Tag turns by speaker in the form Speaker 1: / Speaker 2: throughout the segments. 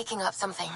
Speaker 1: picking up something.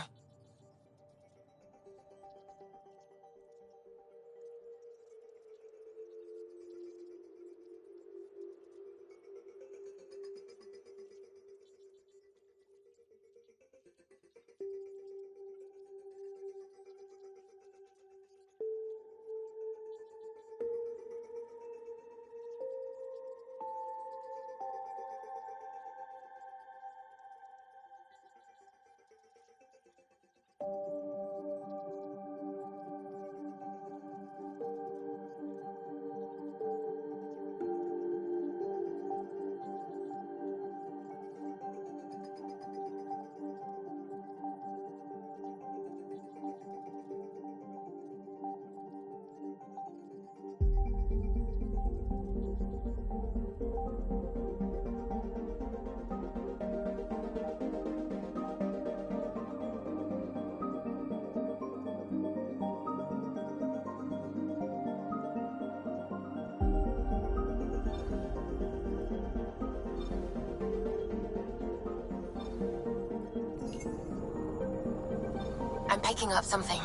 Speaker 1: I'm picking up something.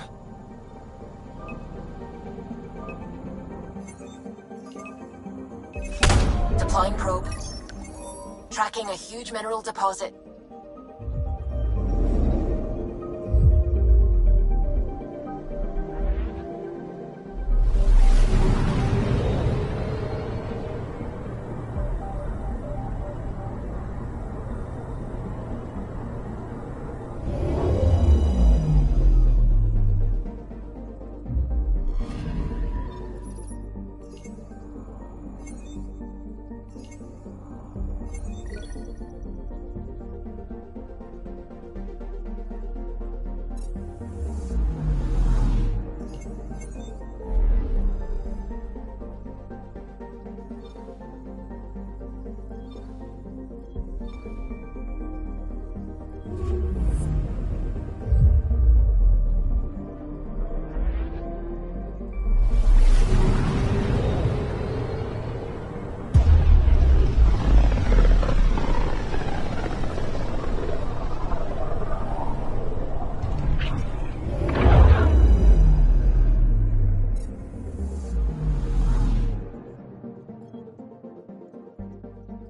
Speaker 1: Deploying probe. Tracking a huge mineral deposit.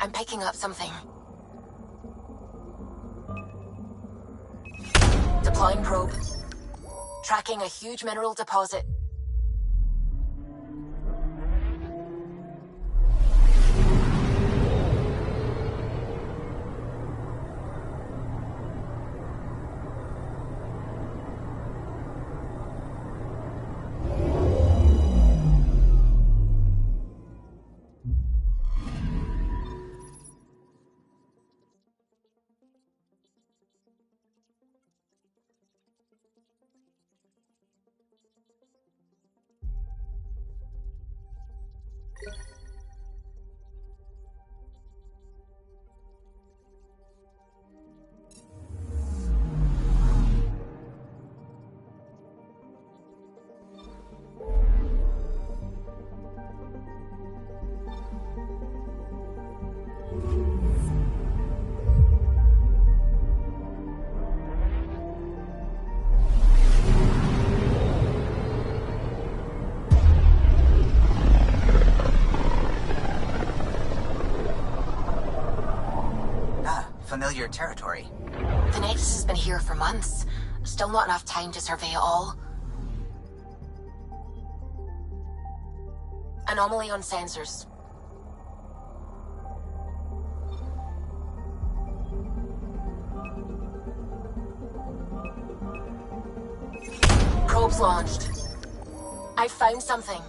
Speaker 1: I'm picking up something. Deploying probe. Tracking a huge mineral deposit.
Speaker 2: Familiar territory.
Speaker 1: The Nexus has been here for months. Still not enough time to survey it all. Anomaly on sensors. Probes launched. I found something.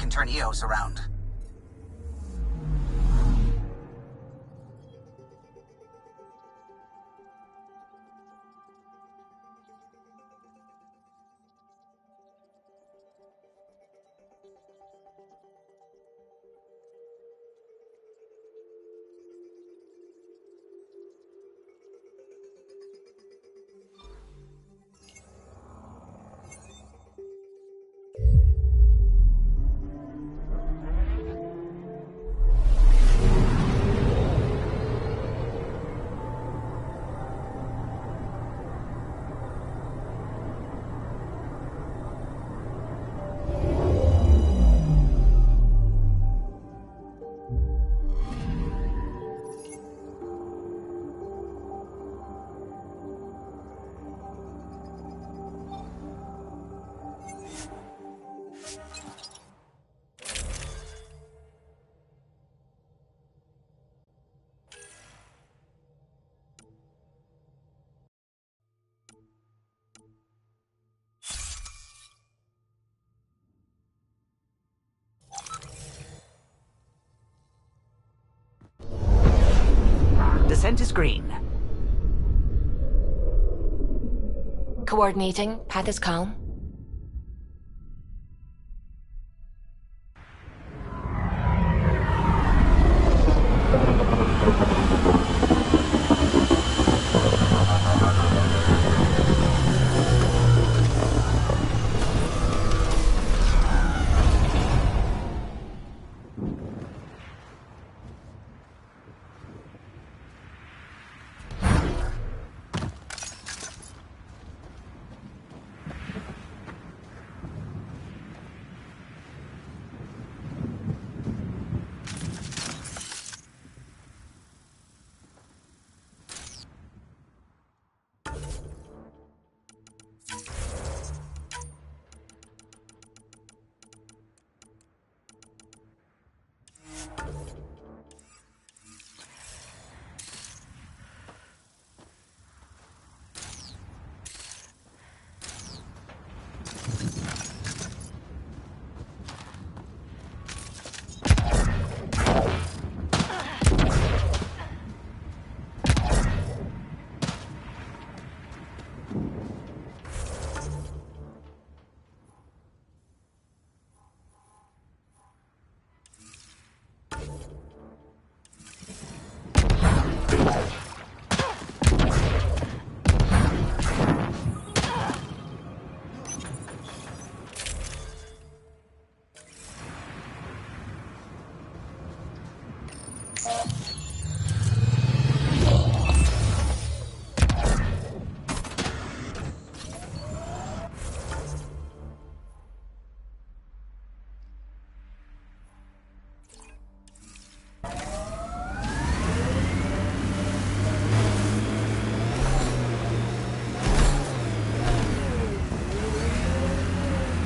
Speaker 2: can turn EOS around.
Speaker 3: Descent is green.
Speaker 1: Coordinating. Path is calm.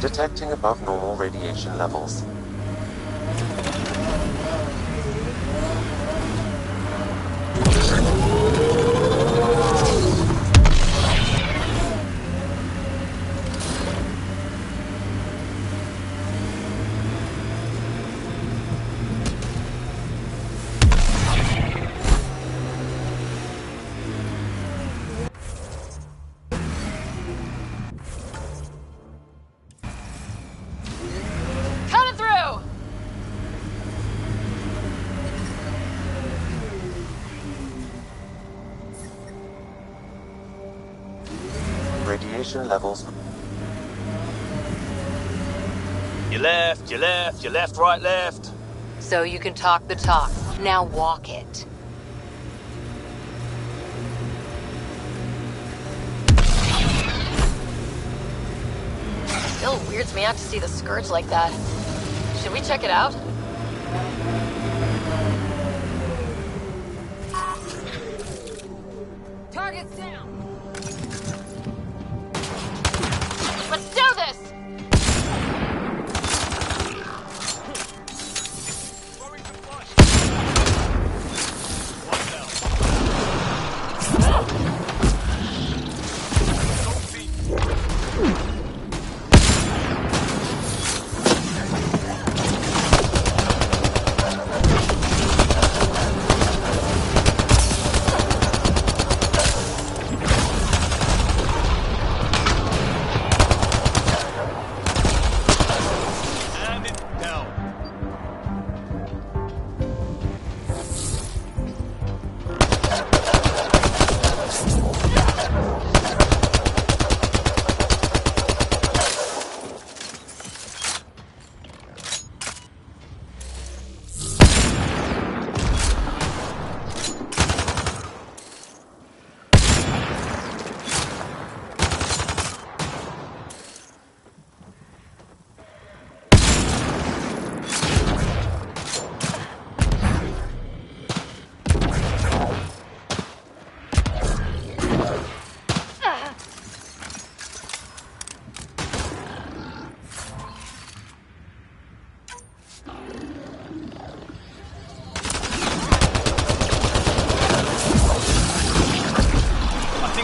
Speaker 4: Detecting above normal radiation levels. Radiation levels.
Speaker 5: You left, right, left.
Speaker 1: So you can talk the talk. Now walk it. Still weirds me out to see the Scourge like that. Should we check it out? Target's down! Let's do this!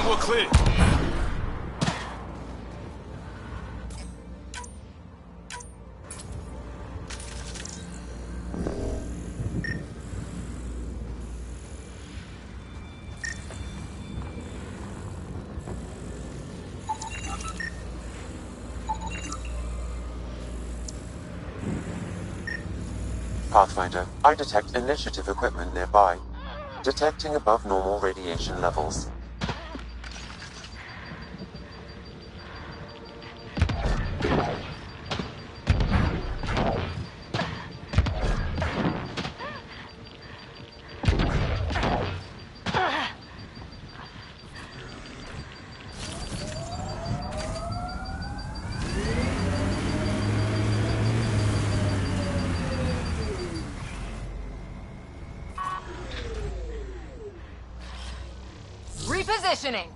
Speaker 5: are clear.
Speaker 4: Pathfinder, I detect initiative equipment nearby. Detecting above normal radiation levels.
Speaker 1: Repositioning.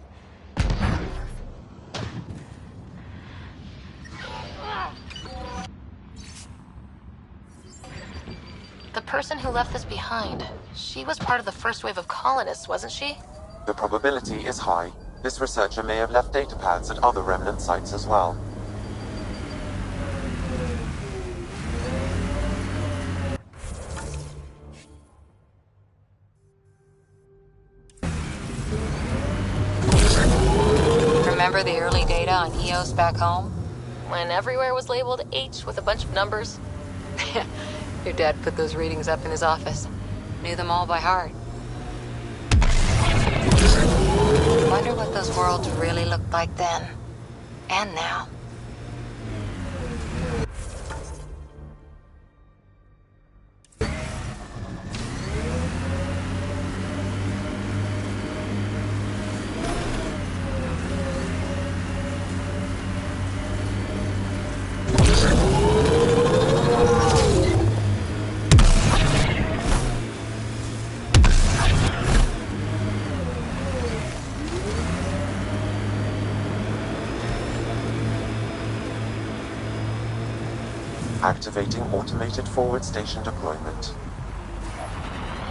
Speaker 1: The person who left this behind, she was part of the first wave of colonists, wasn't she?
Speaker 4: The probability is high. This researcher may have left data pads at other remnant sites as well.
Speaker 1: Remember the early data on EOS back home? When everywhere was labeled H with a bunch of numbers? Your dad put those readings up in his office. Knew them all by heart. Wonder what those worlds really looked like then. And now.
Speaker 4: Activating automated forward station deployment.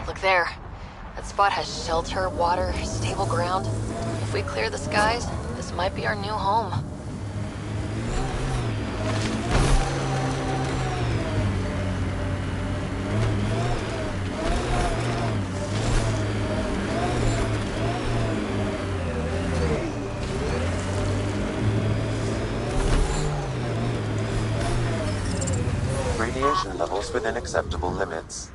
Speaker 1: Look there. That spot has shelter, water, stable ground. If we clear the skies, this might be our new home.
Speaker 4: Radiation levels within acceptable limits.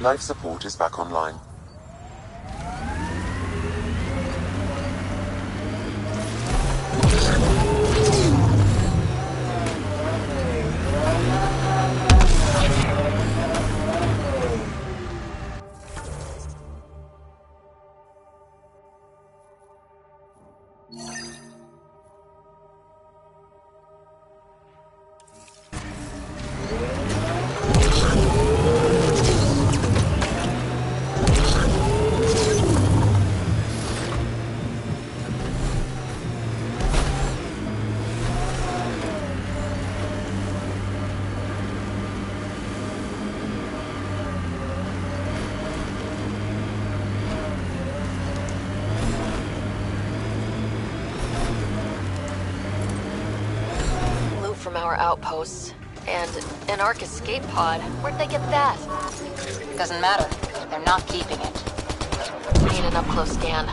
Speaker 4: Life support is back online.
Speaker 1: From our outposts. And an Ark escape pod. Where'd they get that? Doesn't matter. They're not keeping it. Need an up-close scan.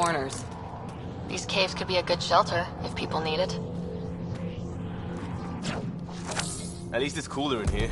Speaker 1: corners.
Speaker 2: These caves could be a good shelter if people need it.
Speaker 5: At least it's cooler in here.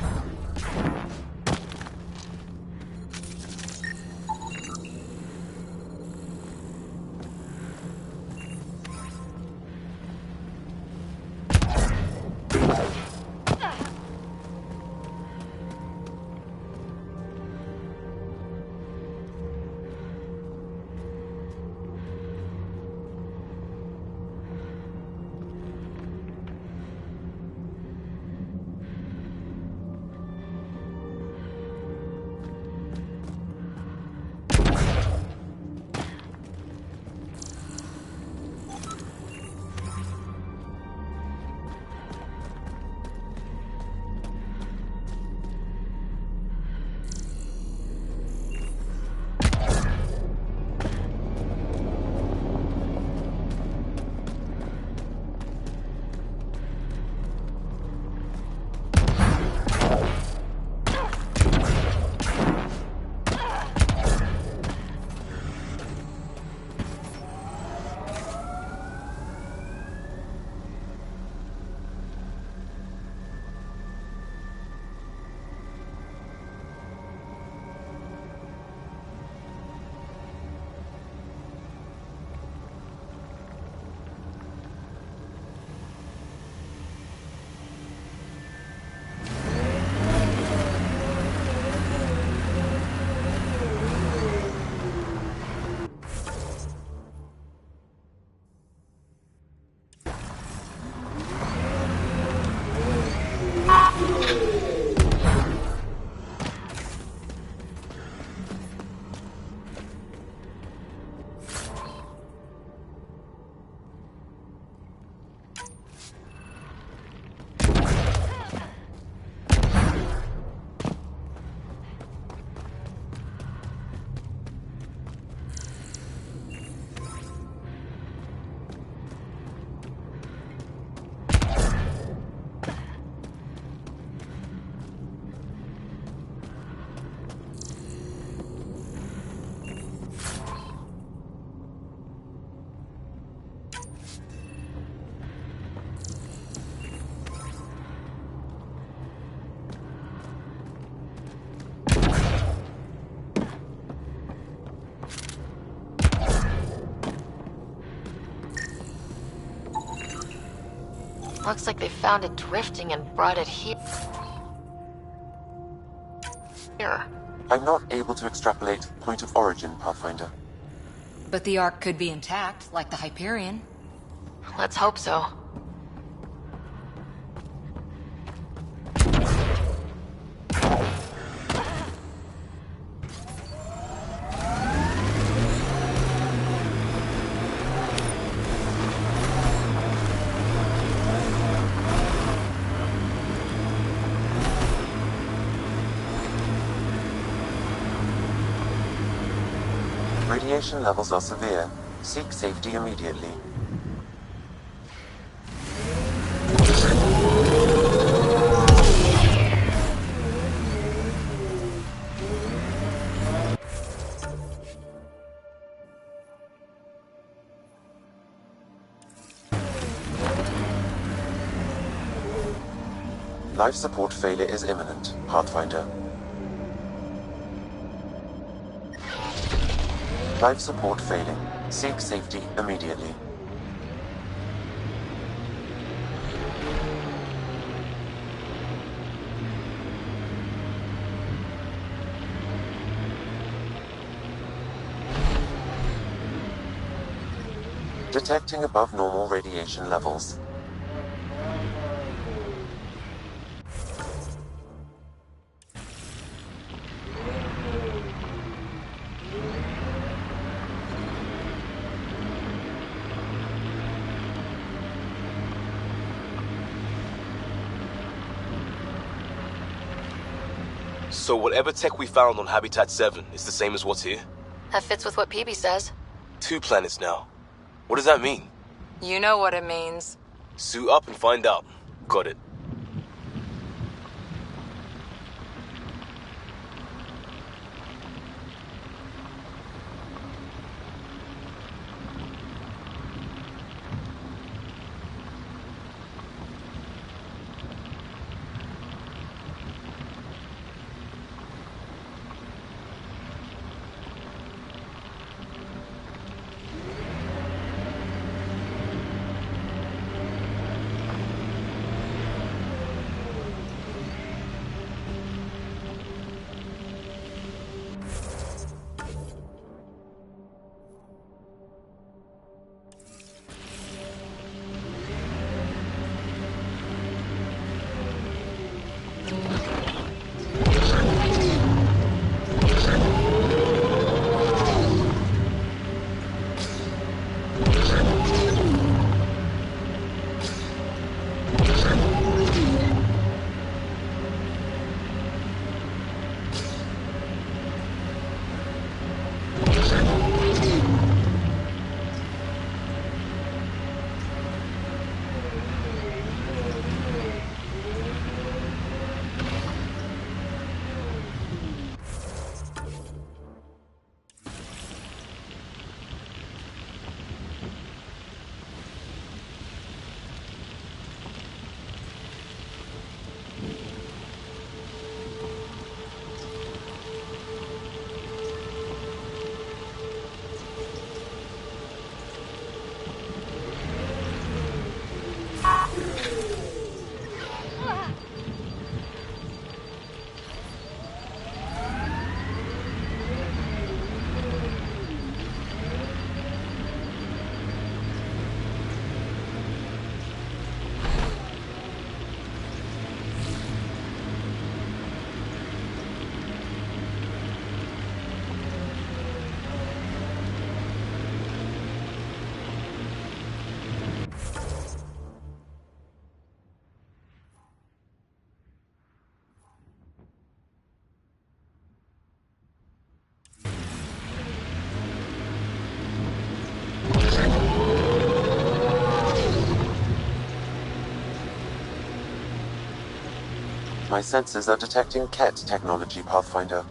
Speaker 2: Looks like they found it drifting and brought it here.
Speaker 4: I'm not able to extrapolate point of origin, Pathfinder.
Speaker 1: But the Ark could be intact, like the Hyperion.
Speaker 2: Let's hope so.
Speaker 4: Radiation levels are severe. Seek safety immediately. Life support failure is imminent, Pathfinder. Life support failing. Seek safety immediately. Detecting above normal radiation levels.
Speaker 5: So whatever tech we found on Habitat 7 is the same as what's here?
Speaker 2: That fits with what Peebee says.
Speaker 5: 2 planets now. What does that mean?
Speaker 1: You know what it means.
Speaker 5: Suit up and find out. Got it.
Speaker 4: My sensors are detecting KET technology, Pathfinder.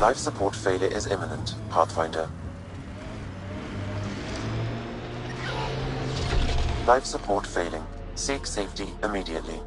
Speaker 4: Life support failure is imminent, Pathfinder. Life support failing. Seek safety immediately.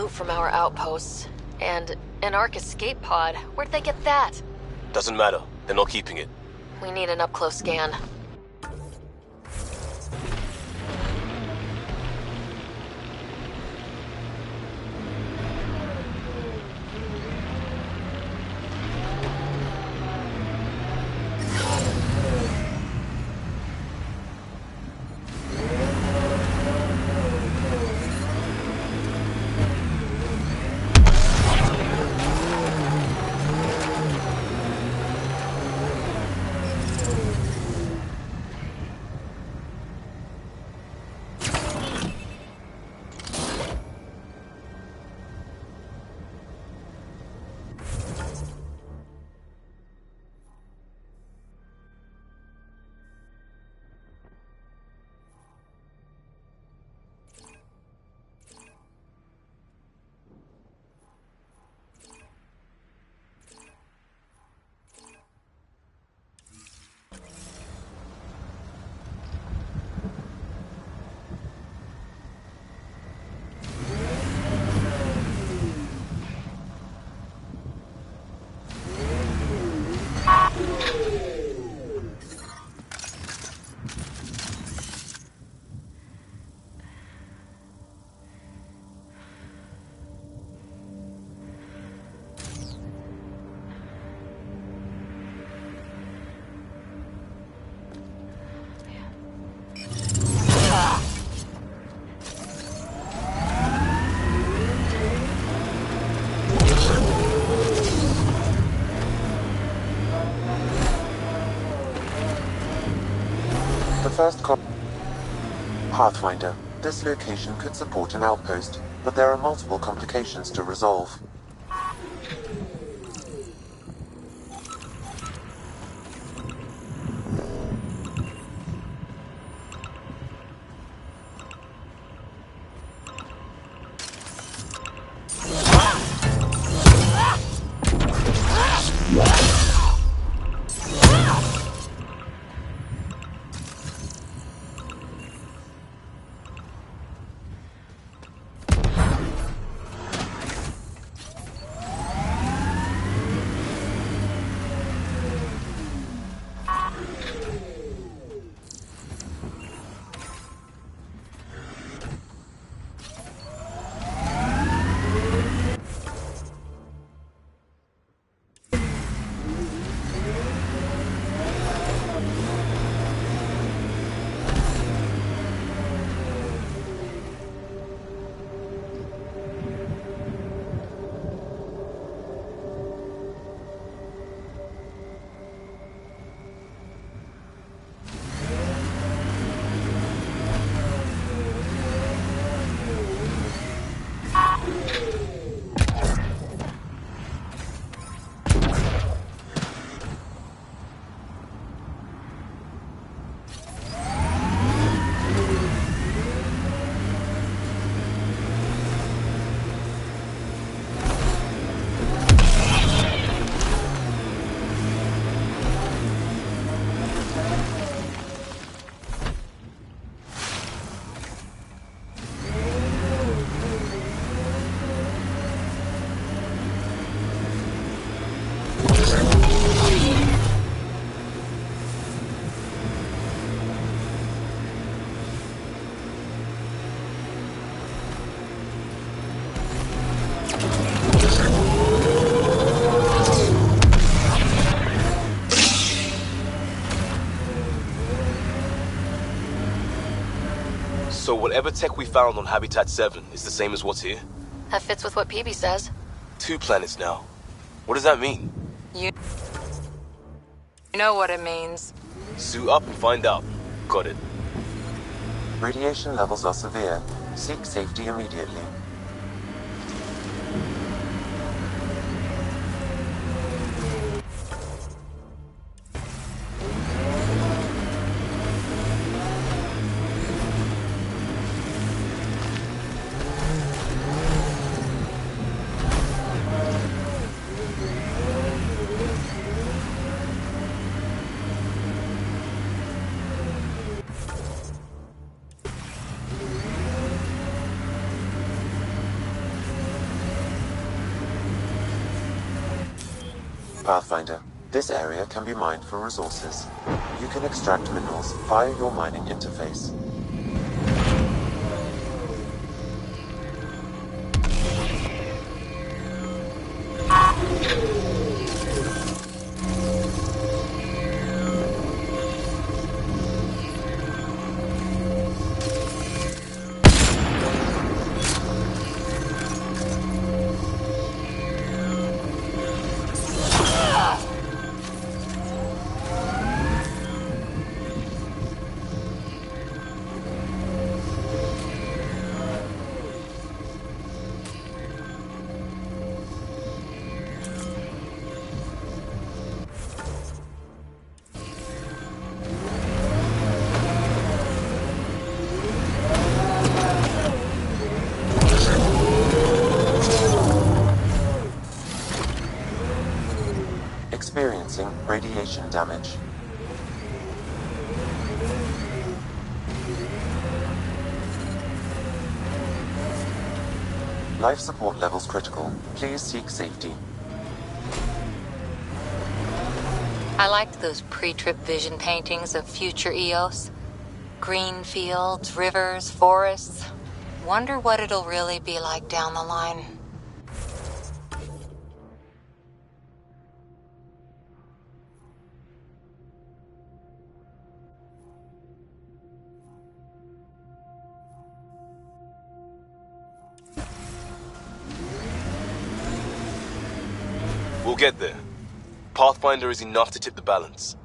Speaker 2: From our outposts. And an Ark escape pod. Where'd they get that?
Speaker 5: Doesn't matter. They're not keeping it.
Speaker 2: We need an up-close scan.
Speaker 4: First Pathfinder, this location could support an outpost, but there are multiple complications to resolve.
Speaker 5: So whatever tech we found on Habitat 7 is the same as what's here?
Speaker 2: That fits with what Peavy says.
Speaker 5: 2 planets now. What does that mean?
Speaker 1: You know what it means.
Speaker 5: Suit up and find out. Got it.
Speaker 4: Radiation levels are severe. Seek safety immediately. Pathfinder, this area can be mined for resources. You can extract minerals via your mining interface. Experiencing radiation damage. Life support levels critical. Please seek safety.
Speaker 1: I liked those pre-trip vision paintings of future Eos. Green fields, rivers, forests. Wonder what it'll really be like down the line.
Speaker 5: We'll get there. Pathfinder is enough to tip the balance.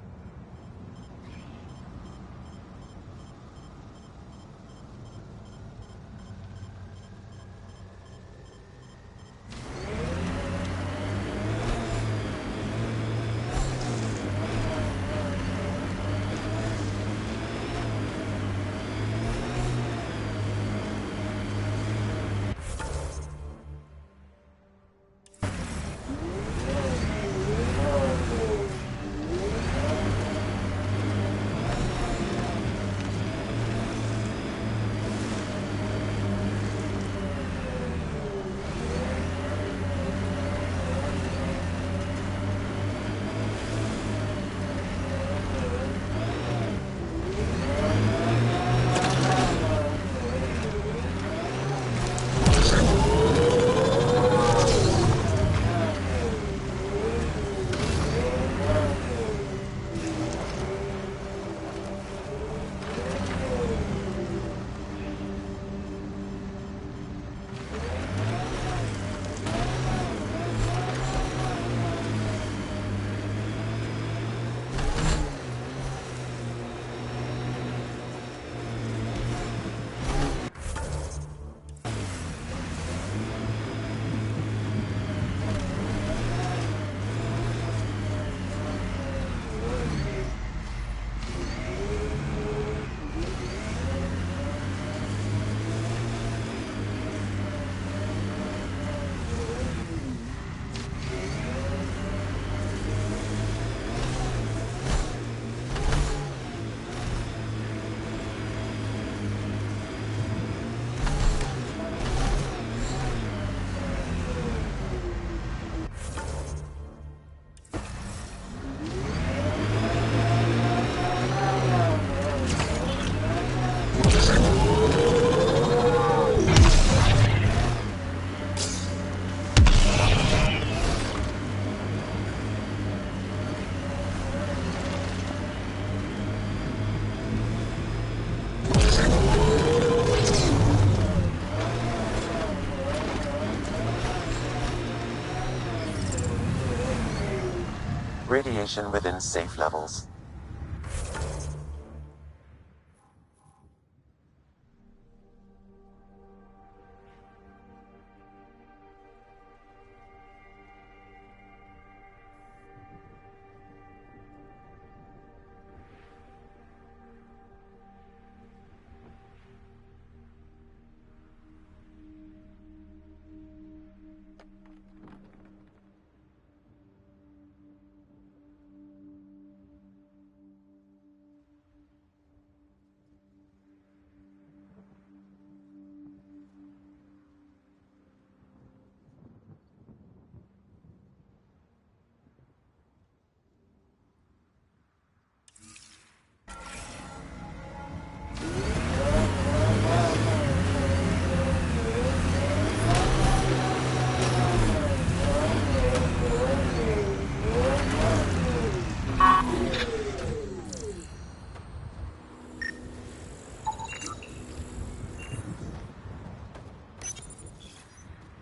Speaker 4: Radiation within safe levels.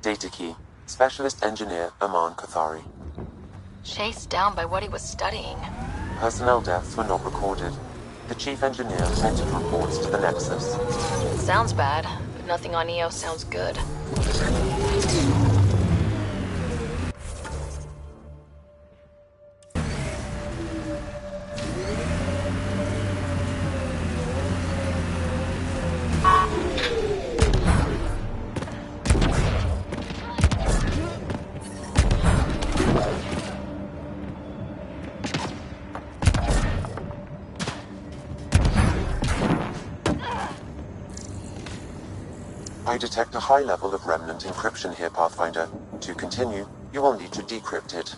Speaker 4: Data key. Specialist Engineer Aman Kathari.
Speaker 2: Chased down by what he was studying.
Speaker 4: Personnel deaths were not recorded. The Chief Engineer halted reports to the Nexus.
Speaker 2: Sounds bad, but nothing on EO sounds good.
Speaker 4: I detect a high level of remnant encryption here, Pathfinder. To continue, you will need to decrypt it.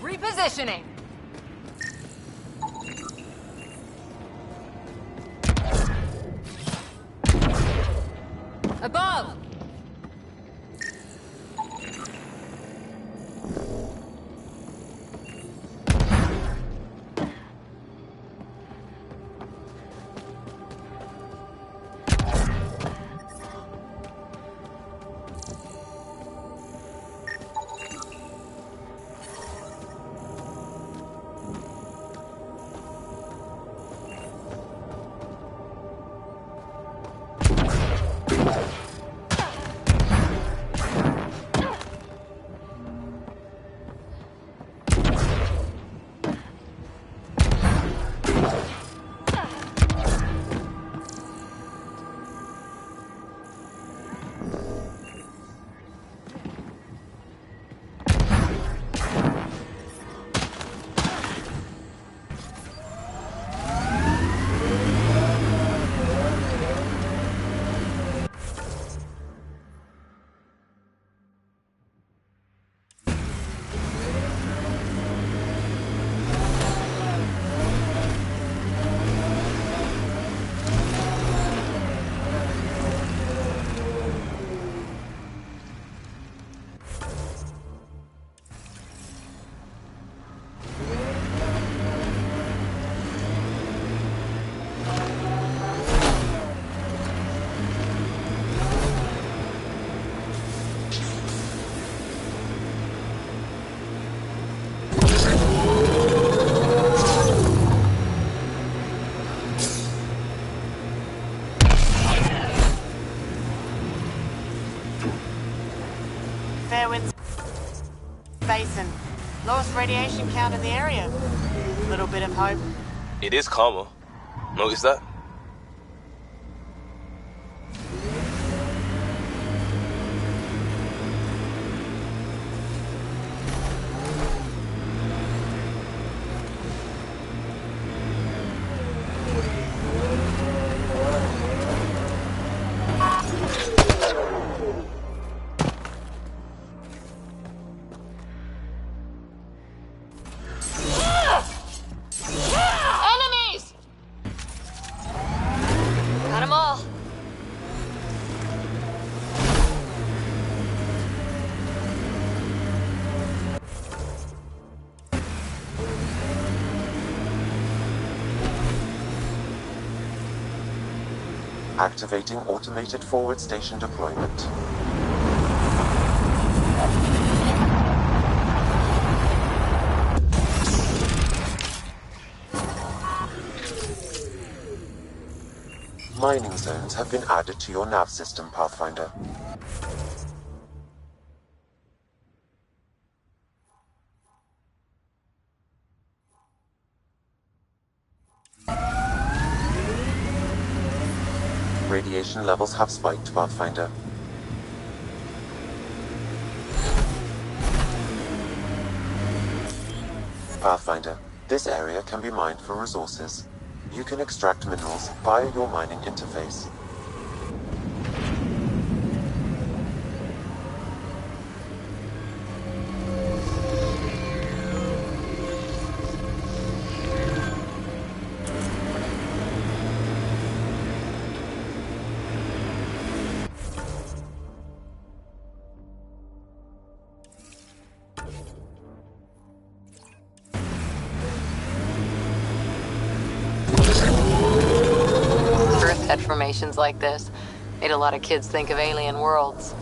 Speaker 1: Repositioning. Above.
Speaker 6: basin. Lowest radiation count in the area. Little bit of hope.
Speaker 5: It is calmer. Notice that?
Speaker 4: Activating automated forward station deployment. Mining zones have been added to your nav system, Pathfinder. Radiation levels have spiked, Pathfinder. Pathfinder, this area can be mined for resources. You can extract minerals via your mining interface.
Speaker 1: Formations like this made a lot of kids think of alien worlds.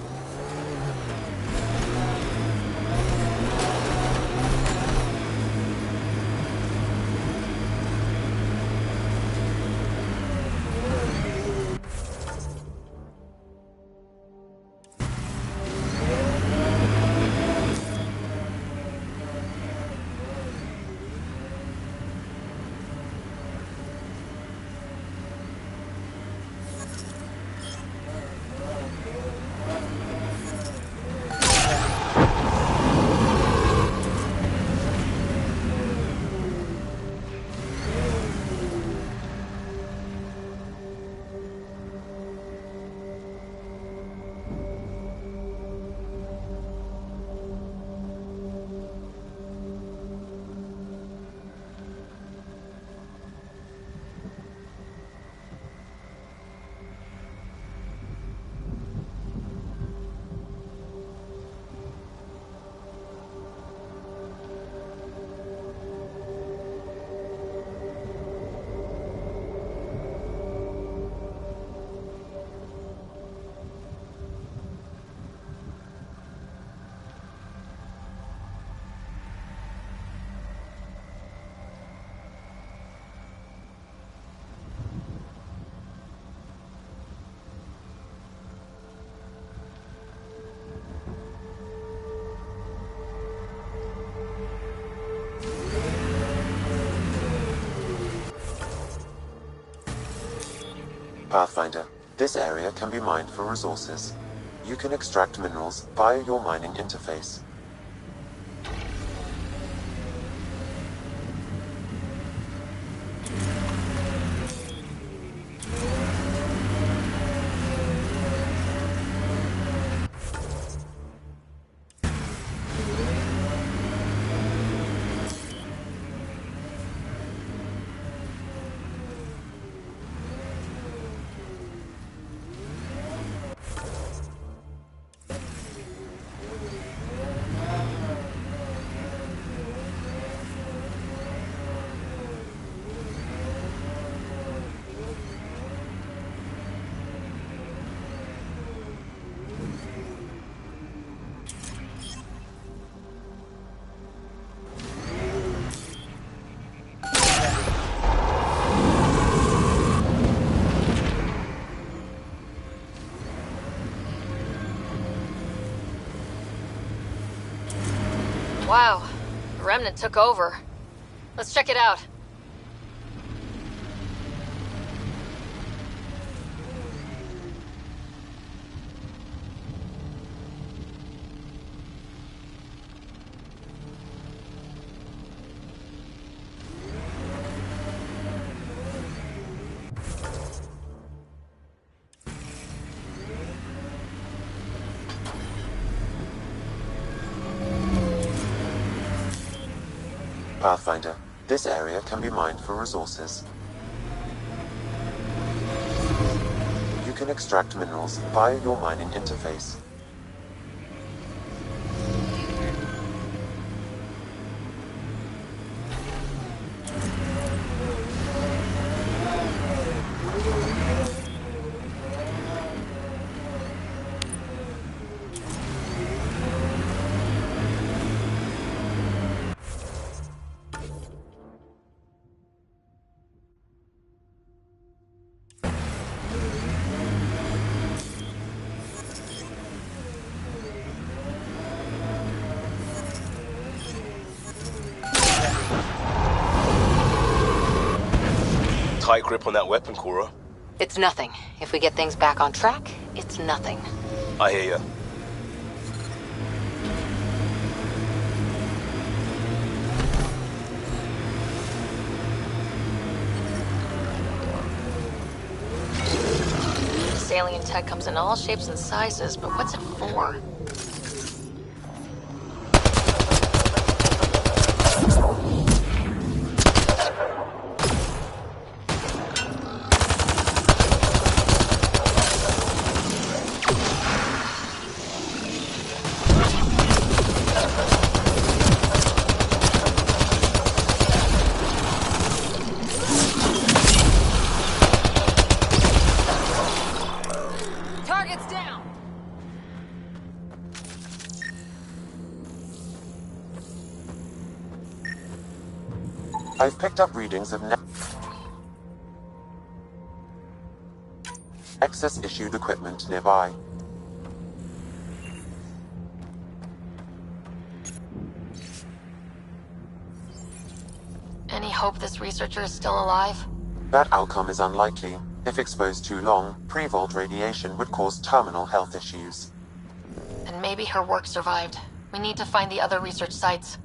Speaker 4: Pathfinder, this area can be mined for resources. You can extract minerals via your mining interface.
Speaker 2: Wow, the remnant took over. Let's check it out.
Speaker 4: Pathfinder, this area can be mined for resources. You can extract minerals via your mining interface.
Speaker 5: Tight grip on that weapon, Cora.
Speaker 1: It's nothing. If we get things back on track, it's nothing.
Speaker 5: I hear ya.
Speaker 2: This alien tech comes in all shapes and sizes, but what's it for?
Speaker 1: Target's down!
Speaker 4: I've picked up readings of excess issued equipment nearby.
Speaker 2: Any hope this researcher is still alive?
Speaker 4: That outcome is unlikely. If exposed too long, pre-vault radiation would cause terminal health issues.
Speaker 2: And maybe her work survived. We need to find the other research sites.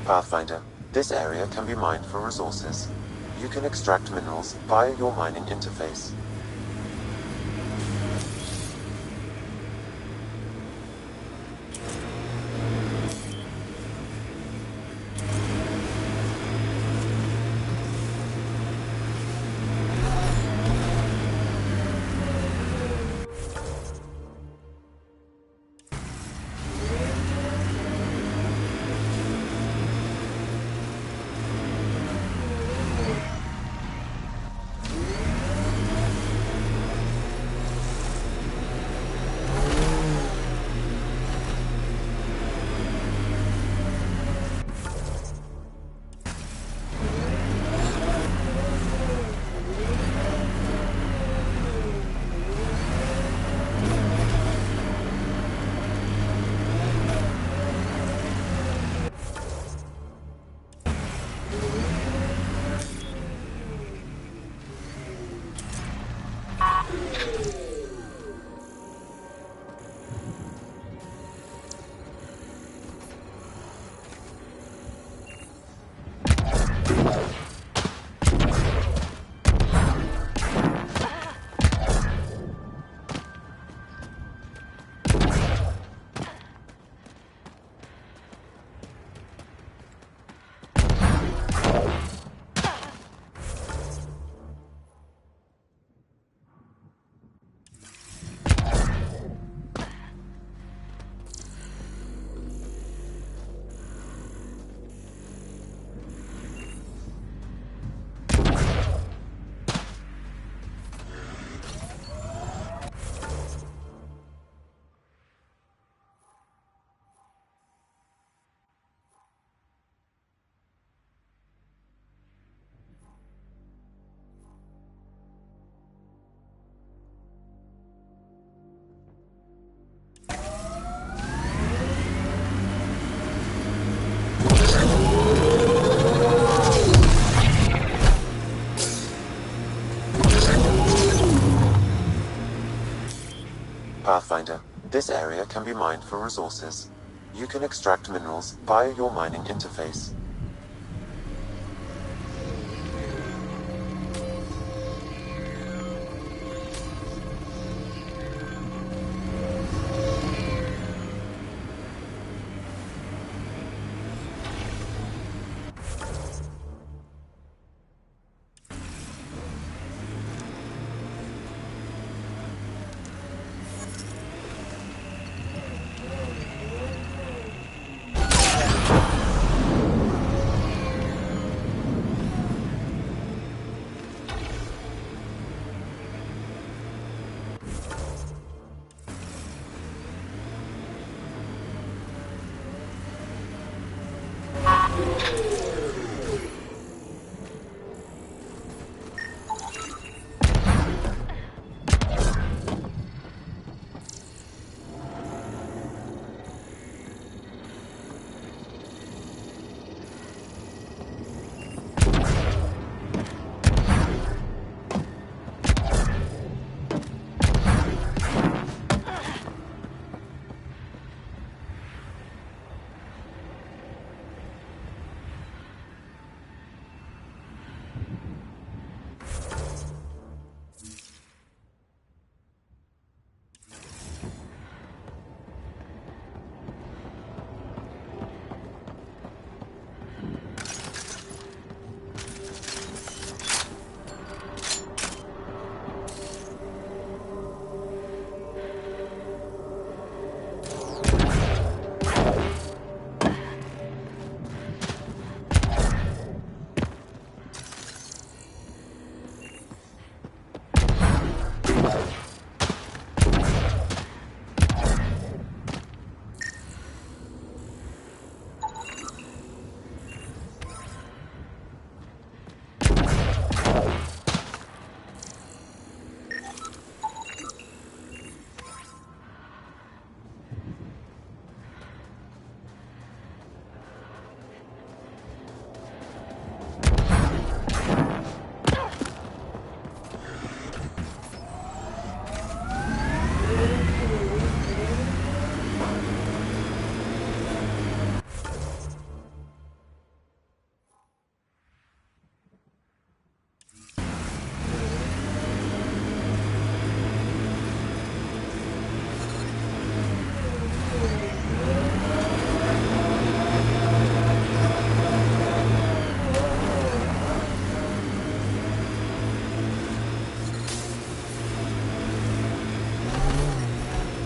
Speaker 4: Pathfinder, this area can be mined for resources. You can extract minerals via your mining interface. Pathfinder, this area can be mined for resources. You can extract minerals via your mining interface.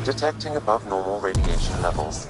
Speaker 4: Detecting above normal radiation levels.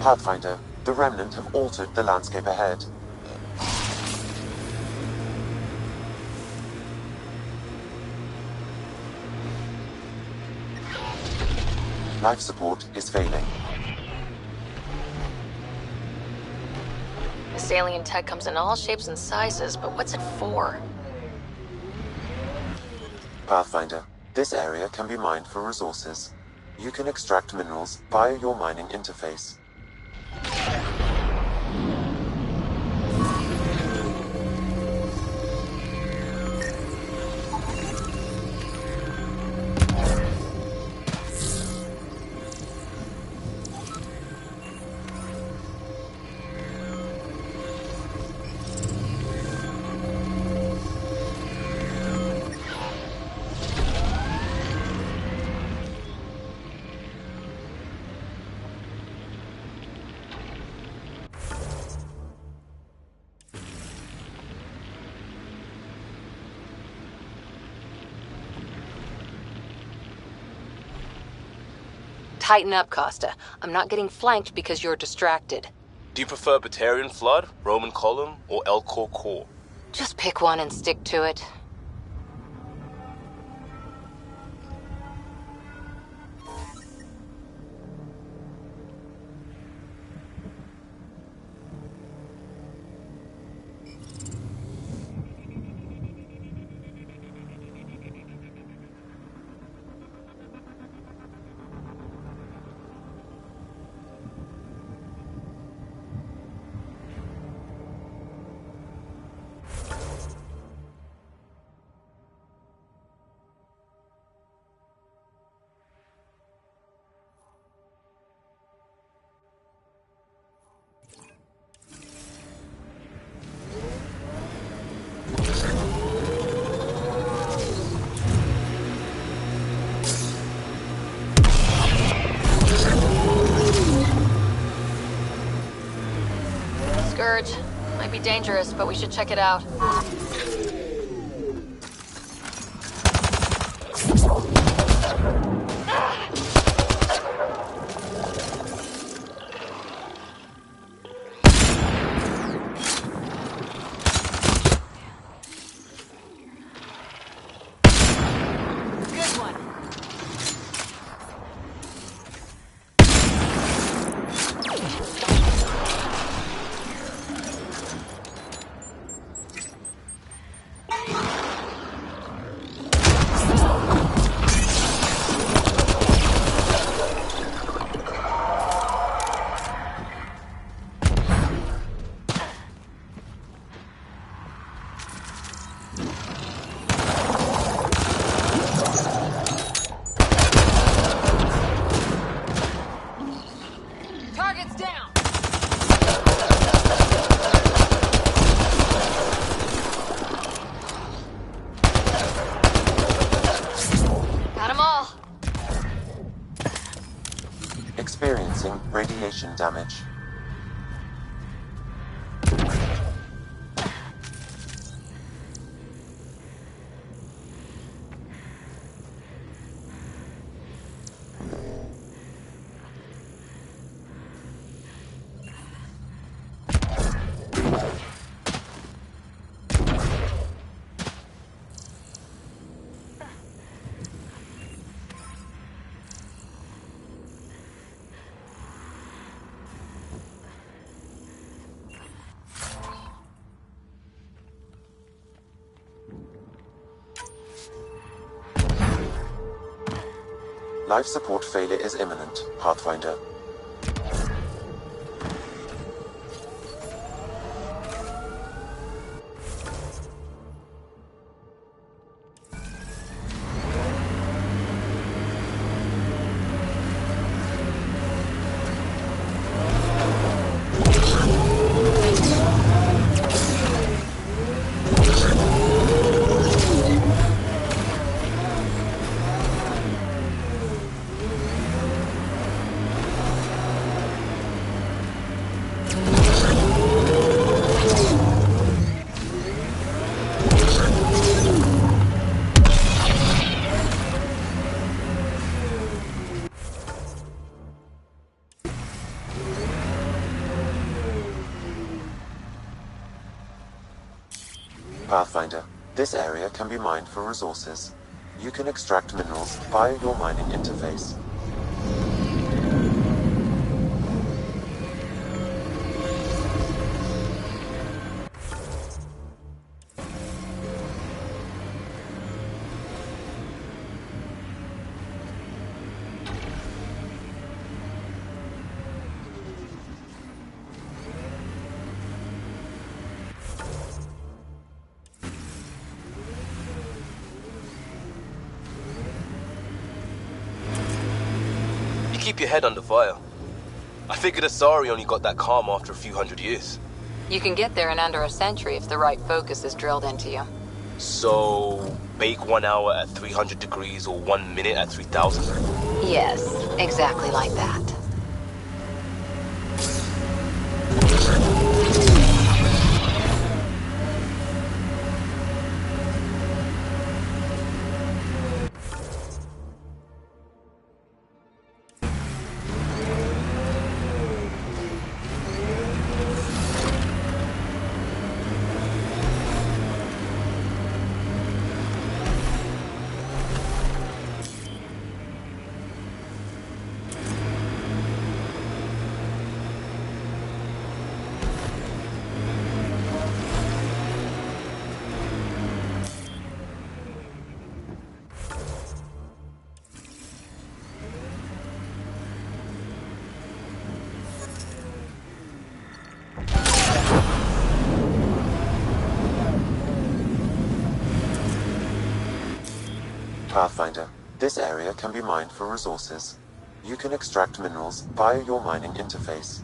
Speaker 4: Pathfinder, the Remnant have altered the landscape ahead. Life support is failing.
Speaker 2: This alien tech comes in all shapes and sizes, but what's it for?
Speaker 4: Pathfinder, this area can be mined for resources. You can extract minerals via your mining interface.
Speaker 1: Tighten up, Costa. I'm not getting flanked because you're distracted.
Speaker 5: Do you prefer Batarian Flood, Roman Column, or Elcor Core?
Speaker 1: Just pick one and stick to it.
Speaker 2: Scourge. Might be dangerous, but we should check it out.
Speaker 4: Experiencing radiation damage. Life support failure is imminent, Pathfinder. Pathfinder, this area can be mined for resources. You can extract minerals via your mining interface.
Speaker 5: Keep your head under fire. I figured Asari only got that calm after a few hundred years.
Speaker 1: You can get there in under a century if the right focus is drilled into you.
Speaker 5: So, bake 1 hour at 300 degrees or 1 minute at 3000?
Speaker 1: Yes, exactly like that.
Speaker 4: Pathfinder, this area can be mined for resources. You can extract minerals via your mining interface.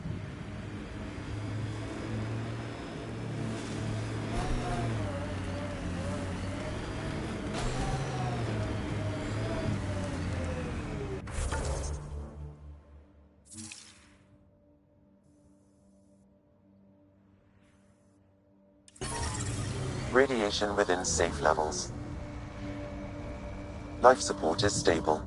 Speaker 4: Radiation within safe levels. Life support is stable.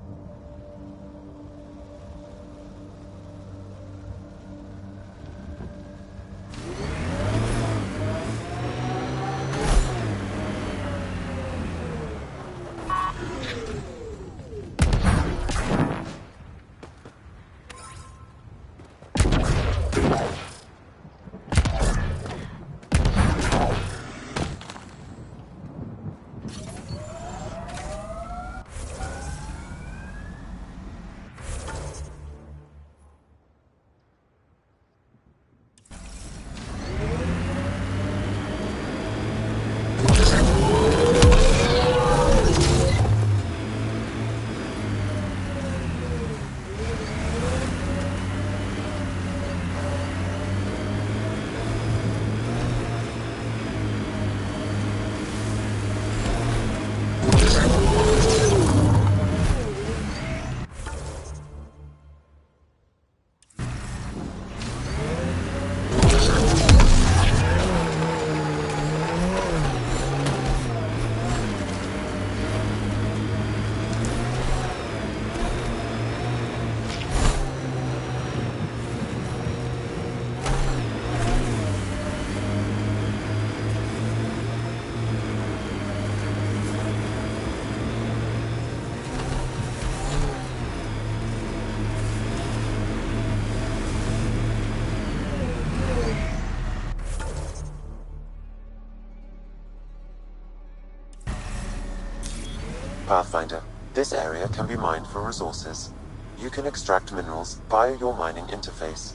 Speaker 4: Pathfinder, this area can be mined for resources. You can extract minerals via your mining interface.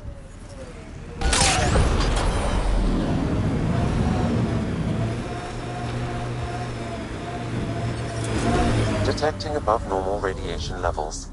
Speaker 4: Detecting above normal radiation levels.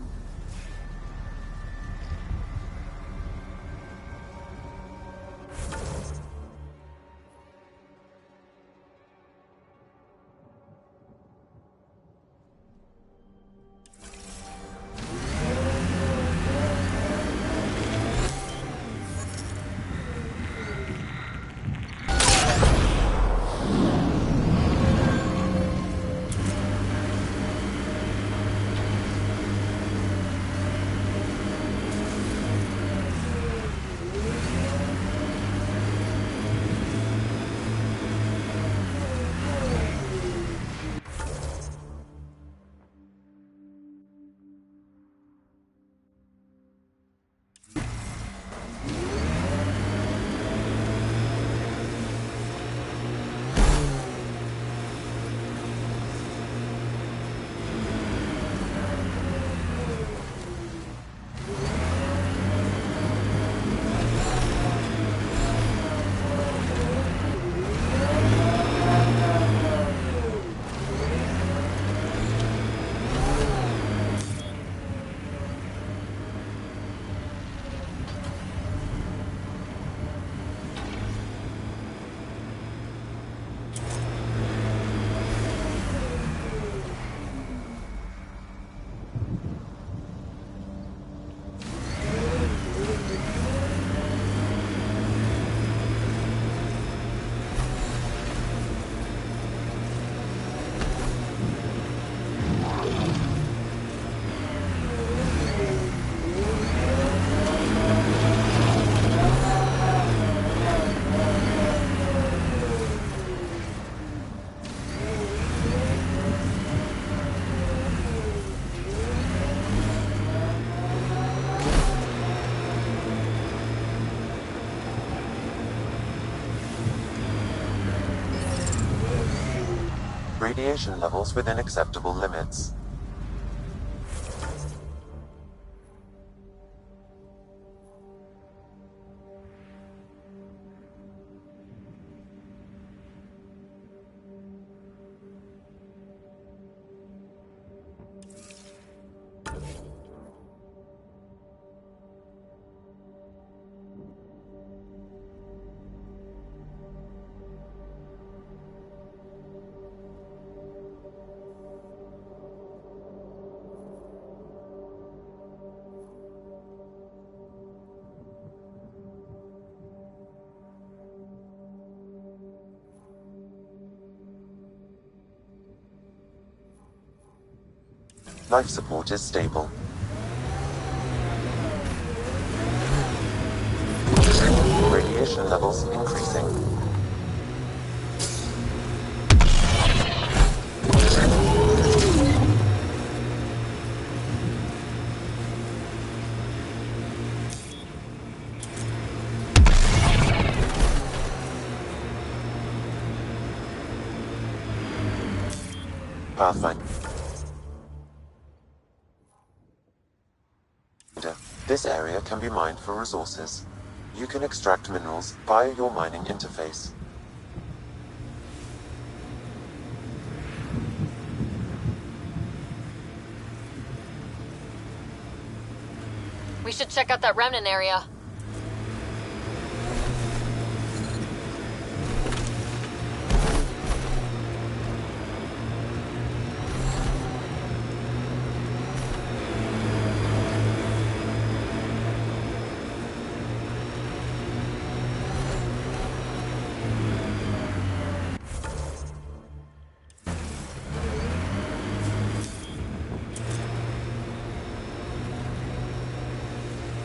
Speaker 4: Radiation levels within acceptable limits. Life support is stable. Radiation levels increasing. Pathfinder. This area can be mined for resources. You can extract minerals via your mining interface.
Speaker 2: We should check out that remnant area.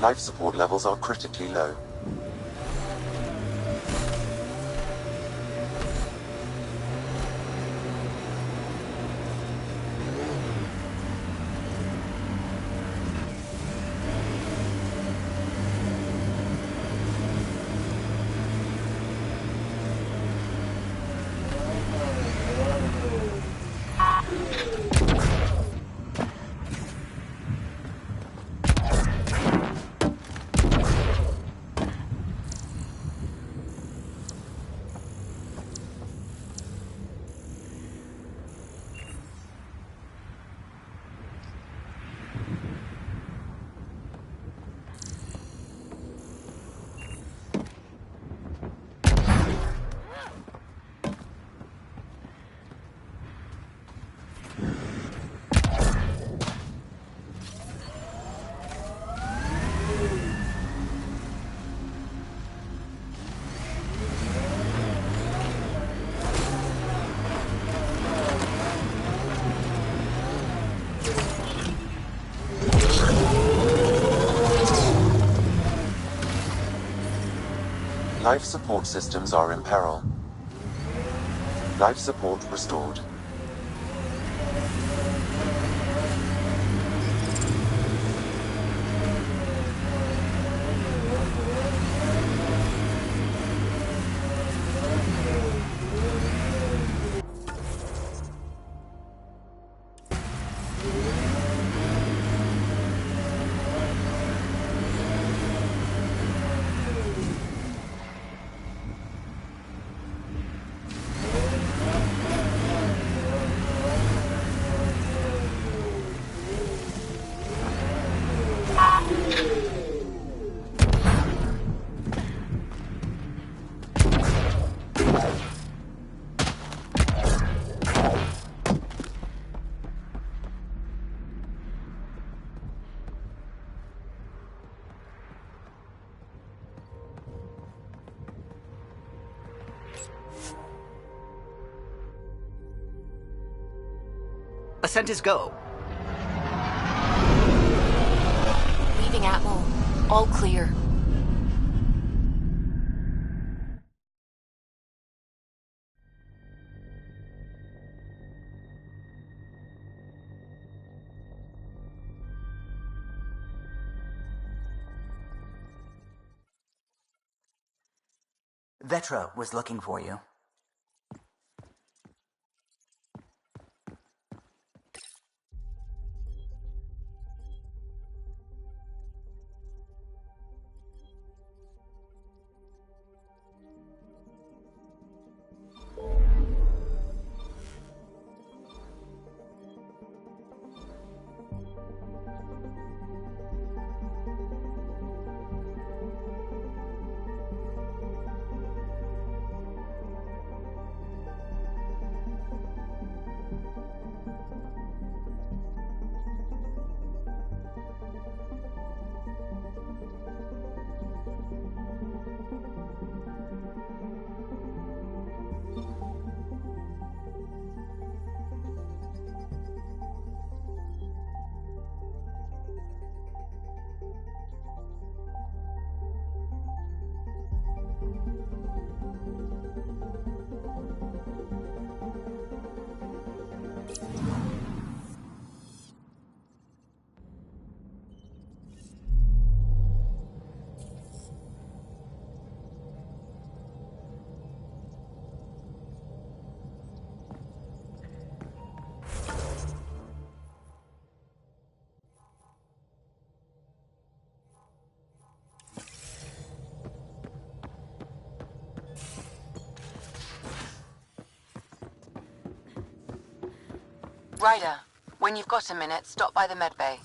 Speaker 4: Life support levels are critically low. Life support systems are in peril. Life support restored.
Speaker 3: Ascent is go.
Speaker 2: Leaving Atmo. All clear.
Speaker 3: Vetra was looking for you.
Speaker 1: Ryder, when you've got a minute, stop by the medbay.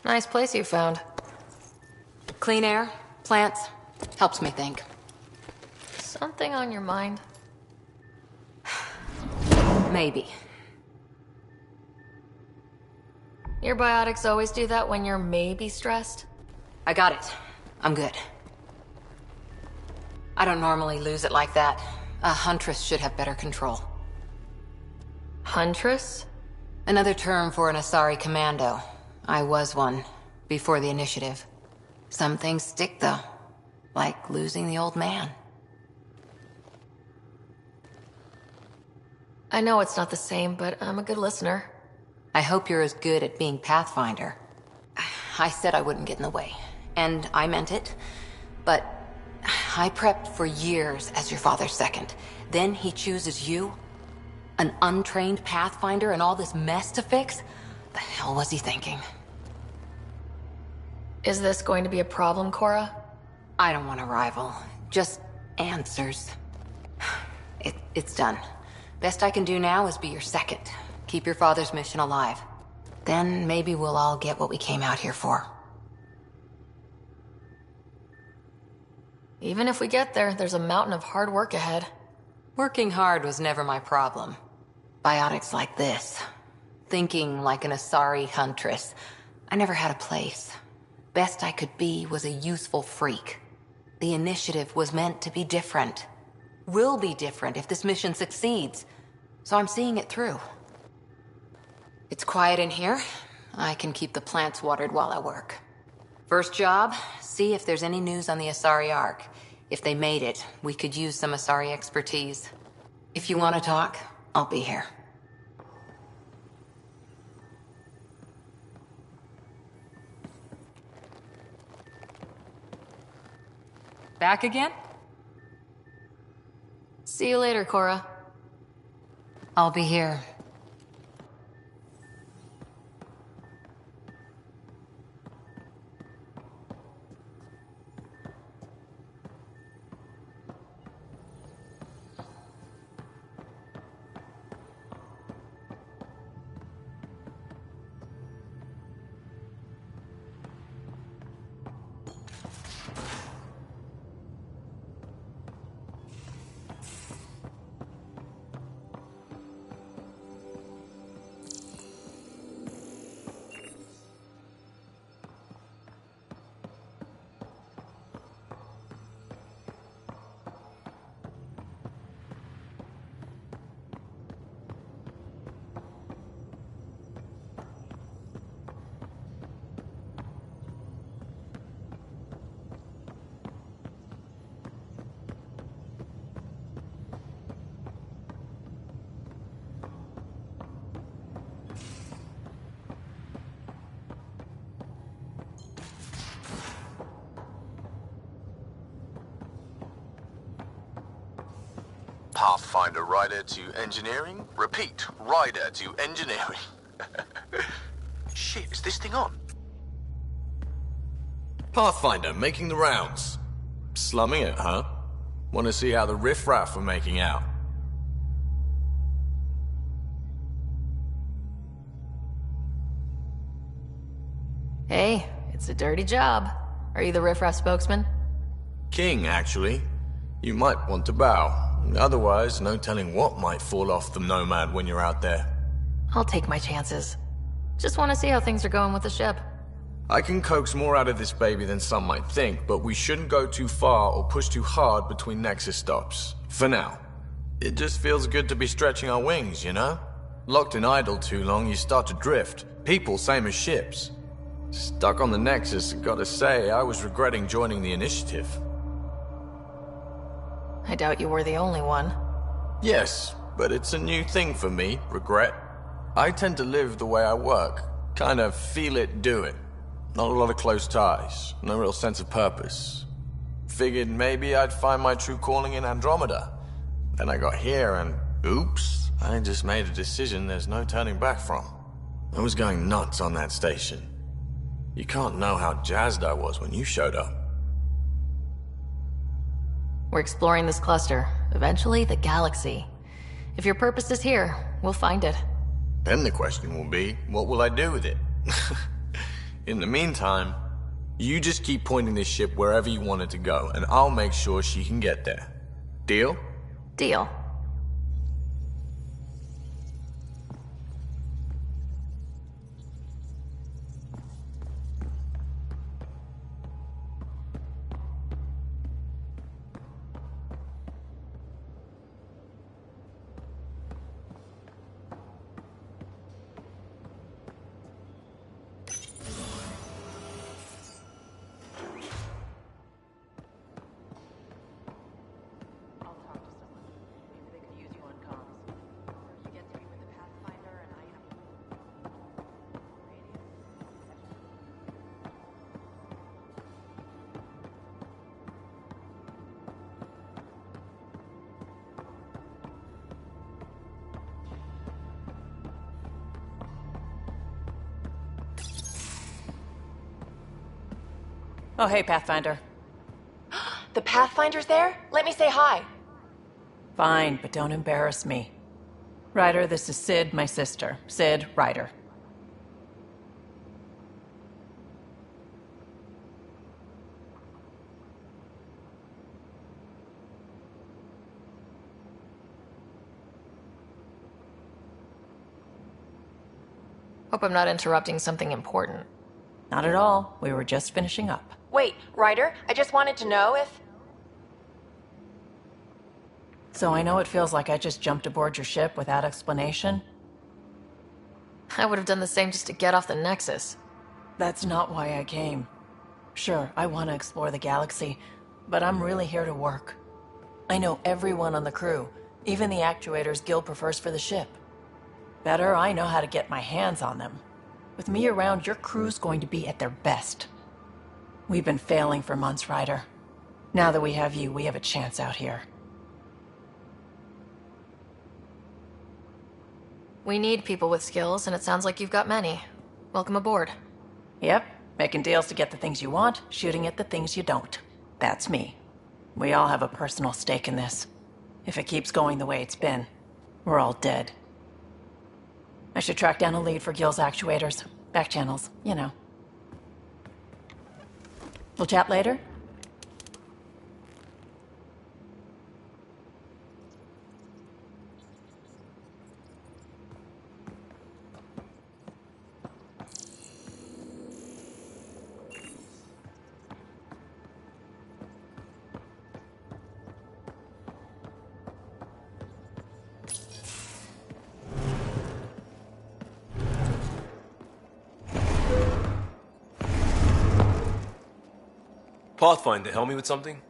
Speaker 1: Nice place you found. Clean air, plants, helps me think.
Speaker 2: Something on your mind?
Speaker 1: Maybe.
Speaker 2: Your biotics always do that when you're maybe stressed?
Speaker 1: I got it. I'm good. I don't normally lose it like that. A huntress should have better control.
Speaker 2: Huntress?
Speaker 1: Another term for an Asari commando. I was one, before the initiative. Some things stick, though. Like losing the old man.
Speaker 2: I know it's not the same, but I'm a good listener.
Speaker 1: I hope you're as good at being Pathfinder. I said I wouldn't get in the way, and I meant it. But I prepped for years as your father's second. Then he chooses you? An untrained Pathfinder and all this mess to fix? The hell was he thinking?
Speaker 2: Is this going to be a problem, Cora?
Speaker 1: I don't want a rival. Just answers. It's done. Best I can do now is be your second. Keep your father's mission alive. Then maybe we'll all get what we came out here for.
Speaker 2: Even if we get there, there's a mountain of hard work ahead.
Speaker 1: Working hard was never my problem. Biotics like this. Thinking like an Asari huntress. I never had a place. Best I could be was a useful freak. The initiative was meant to be different. Will be different if this mission succeeds. So I'm seeing it through. It's quiet in here. I can keep the plants watered while I work. First job, see if there's any news on the Asari Ark. If they made it, we could use some Asari expertise. If you want to talk, I'll be here. Back again?
Speaker 2: See you later, Cora.
Speaker 1: I'll be here.
Speaker 7: Pathfinder rider to engineering? Repeat, rider to engineering. Shit, is this thing on?
Speaker 8: Pathfinder making the rounds. Slumming it, huh? Want to see how the riffraff are making out?
Speaker 2: Hey, it's a dirty job. Are you the riffraff spokesman?
Speaker 8: King, actually. You might want to bow. Otherwise, no telling what might fall off the Nomad when you're out there.
Speaker 2: I'll take my chances. Just want to see how things are going with the ship.
Speaker 8: I can coax more out of this baby than some might think, but we shouldn't go too far or push too hard between Nexus stops. For now. It just feels good to be stretching our wings, you know? Locked in idle too long, you start to drift. People, same as ships. Stuck on the Nexus, gotta say, I was regretting joining the Initiative.
Speaker 2: I doubt you were the only one.
Speaker 8: Yes, but it's a new thing for me, regret. I tend to live the way I work. Kind of feel it, do it. Not a lot of close ties, no real sense of purpose. Figured maybe I'd find my true calling in Andromeda. Then I got here and, oops, I just made a decision there's no turning back from. I was going nuts on that station. You can't know how jazzed I was when you showed up.
Speaker 2: We're exploring this cluster, eventually the galaxy. If your purpose is here, we'll find it.
Speaker 8: Then the question will be, what will I do with it? In the meantime, you just keep pointing this ship wherever you want it to go, and I'll make sure she can get there. Deal?
Speaker 2: Deal.
Speaker 6: Oh, hey, Pathfinder.
Speaker 9: The Pathfinder's there? Let me say hi.
Speaker 6: Fine, but don't embarrass me. Ryder, this is Sid, my sister. Sid, Ryder.
Speaker 2: Hope I'm not interrupting something important.
Speaker 6: Not at all. We were just finishing up.
Speaker 9: Wait, Ryder, I just wanted to know if...
Speaker 6: So I know it feels like I just jumped aboard your ship without explanation.
Speaker 2: I would have done the same just to get off the Nexus.
Speaker 6: That's not why I came. Sure, I want to explore the galaxy, but I'm really here to work. I know everyone on the crew, even the actuators Gil prefers for the ship. Better, I know how to get my hands on them. With me around, your crew's going to be at their best. We've been failing for months, Ryder. Now that we have you, we have a chance out here.
Speaker 2: We need people with skills, and it sounds like you've got many. Welcome aboard.
Speaker 6: Yep, making deals to get the things you want, shooting at the things you don't. That's me. We all have a personal stake in this. If it keeps going the way it's been, we're all dead. I should track down a lead for Gil's actuators. Back channels, you know. We'll chat later?
Speaker 5: Pathfinder, help me with something?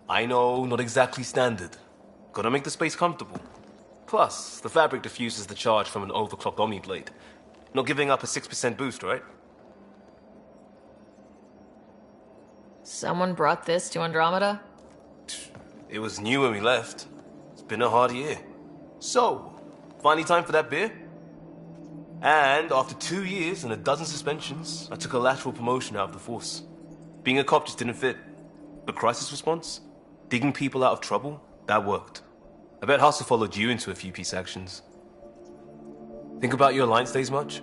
Speaker 5: I know, not exactly standard. Gotta make the space comfortable. Plus, the fabric diffuses the charge from an overclocked Omni blade. Not giving up a 6% boost, right?
Speaker 2: Someone brought this to Andromeda?
Speaker 5: It was new when we left. It's been a hard year. So, finally time for that beer? And after 2 years and a dozen suspensions, I took a lateral promotion out of the force. Being a cop just didn't fit. But crisis response? Digging people out of trouble? That worked. I bet Hustle followed you into a few peace actions. Think about your Alliance days much?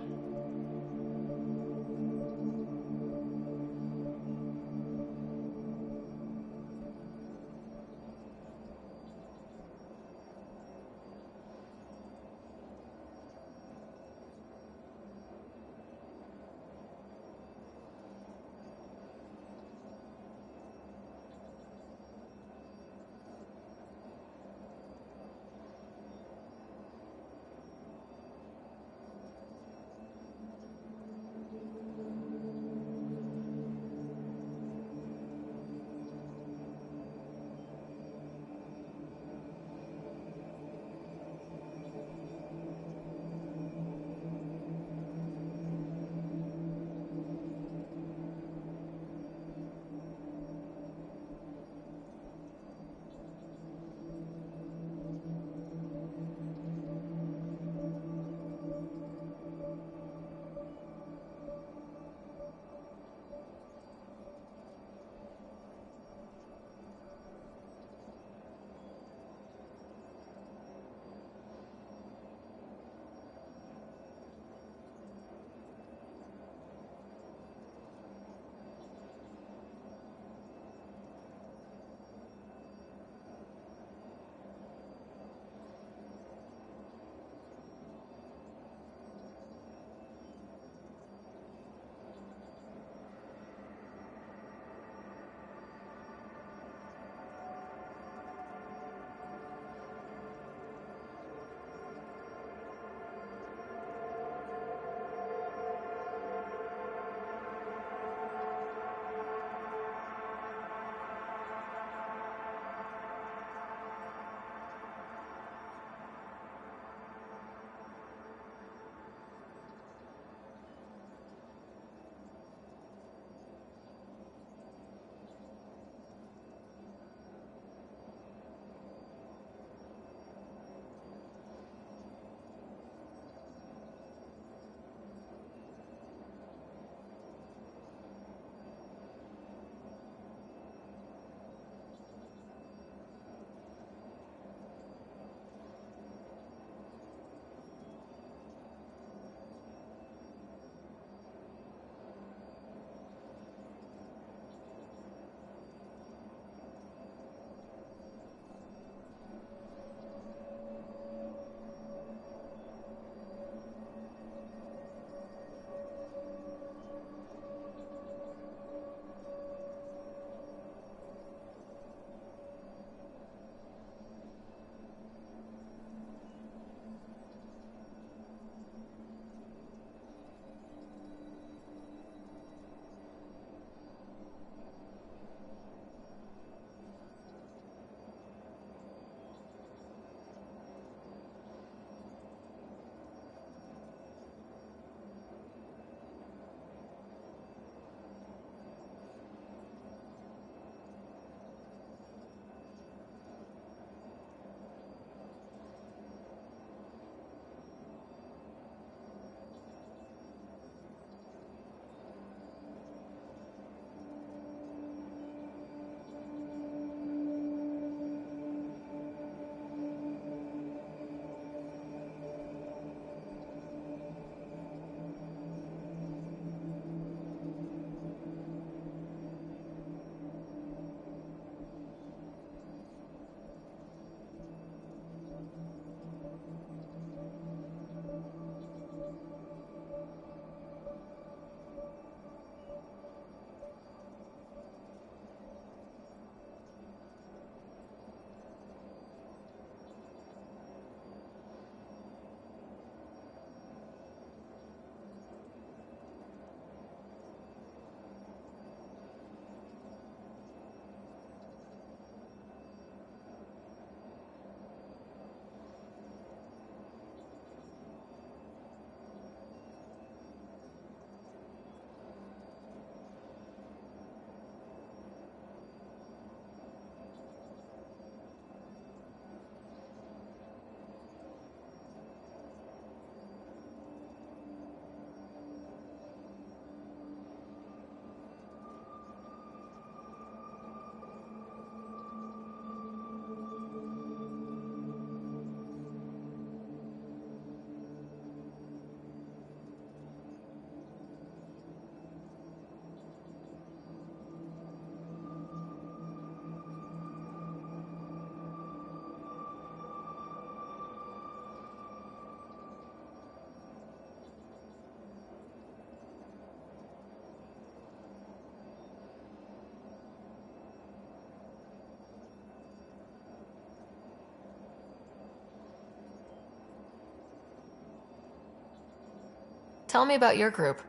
Speaker 2: Tell me about your group.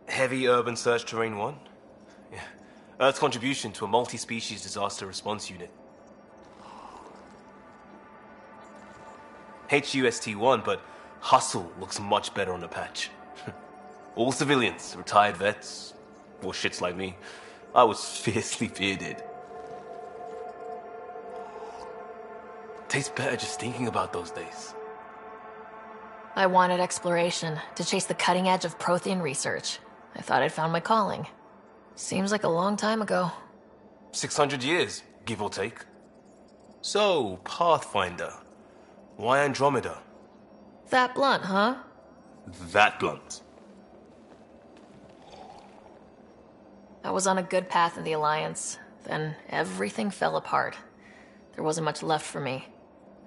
Speaker 5: Heavy Urban Search Terrain 1? Yeah. Earth's contribution to a multi-species disaster response unit. HUST-1, but Hustle looks much better on the patch. All civilians, retired vets, or shits like me. I was fiercely bearded. Tastes better just thinking about those days.
Speaker 2: I wanted exploration, to chase the cutting edge of Prothean research. I thought I'd found my calling. Seems like a long time ago.
Speaker 5: 600 years, give or take. So, Pathfinder. Why Andromeda?
Speaker 2: That blunt, huh?
Speaker 5: That blunt.
Speaker 2: I was on a good path in the Alliance. Then everything fell apart. There wasn't much left for me.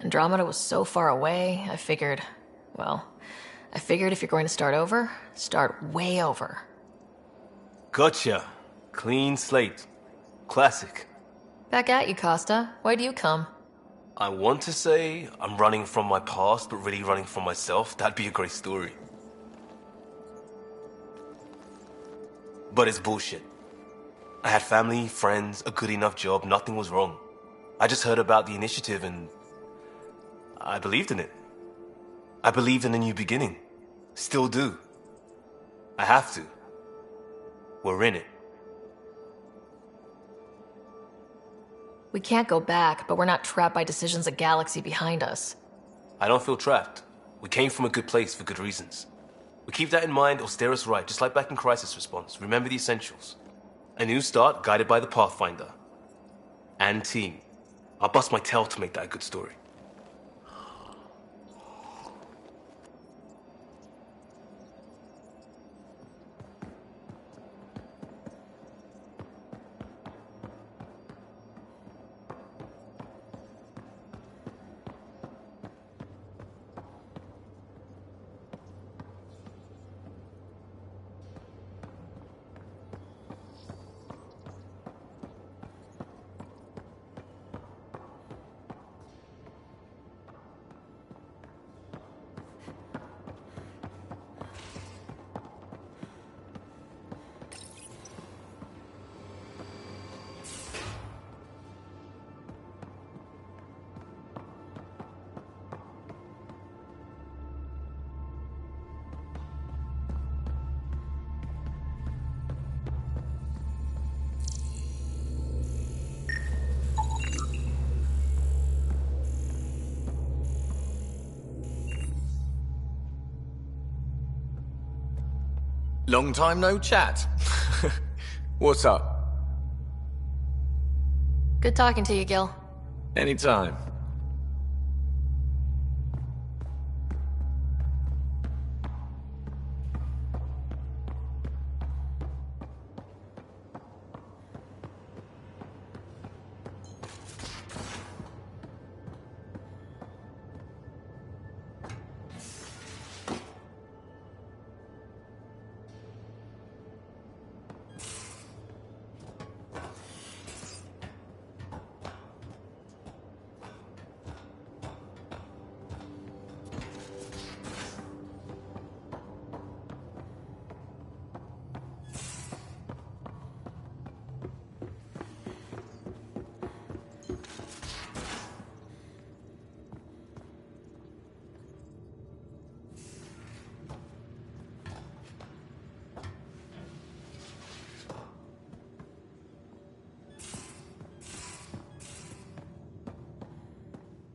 Speaker 2: Andromeda was so far away, I figured if you're going to start over, start way over.
Speaker 5: Gotcha. Clean slate. Classic.
Speaker 2: Back at you, Costa. Why'd you come?
Speaker 5: I want to say I'm running from my past, but really running from myself. That'd be a great story. But it's bullshit. I had family, friends, a good enough job, nothing was wrong. I just heard about the initiative and I believed in it. I believed in a new beginning. Still do. I have to. We're in it.
Speaker 2: We can't go back, but we're not trapped by decisions a galaxy behind us.
Speaker 5: I don't feel trapped. We came from a good place for good reasons. We keep that in mind or steer us right, just like back in Crisis Response. Remember the essentials. A new start guided by the Pathfinder. And team. I'll bust my tail to make that a good story.
Speaker 8: Long time no chat. What's up?
Speaker 2: Good talking to you, Gil.
Speaker 8: Anytime.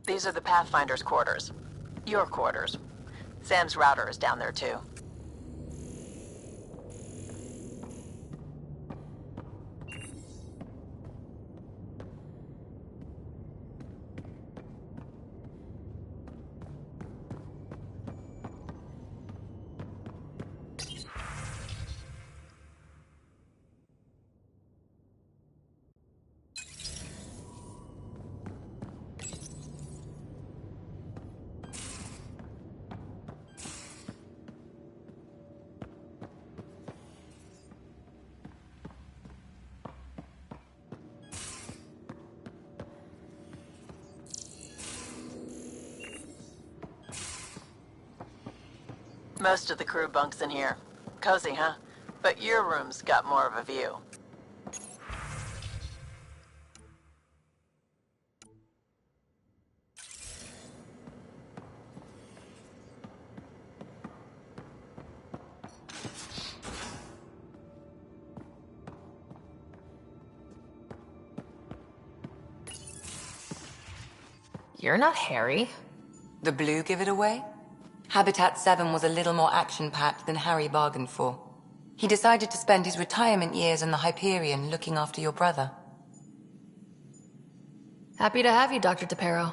Speaker 6: These are the Pathfinder's quarters. Your quarters. Sam's router is down there too. Most of the crew bunks in here. Cozy, huh? But your room's got more of a view.
Speaker 2: You're not Harry.
Speaker 1: The blue give it away? Habitat 7 was a little more action-packed than Harry bargained for. He decided to spend his retirement years in the Hyperion looking after your brother.
Speaker 2: Happy to have you, Dr. DePero.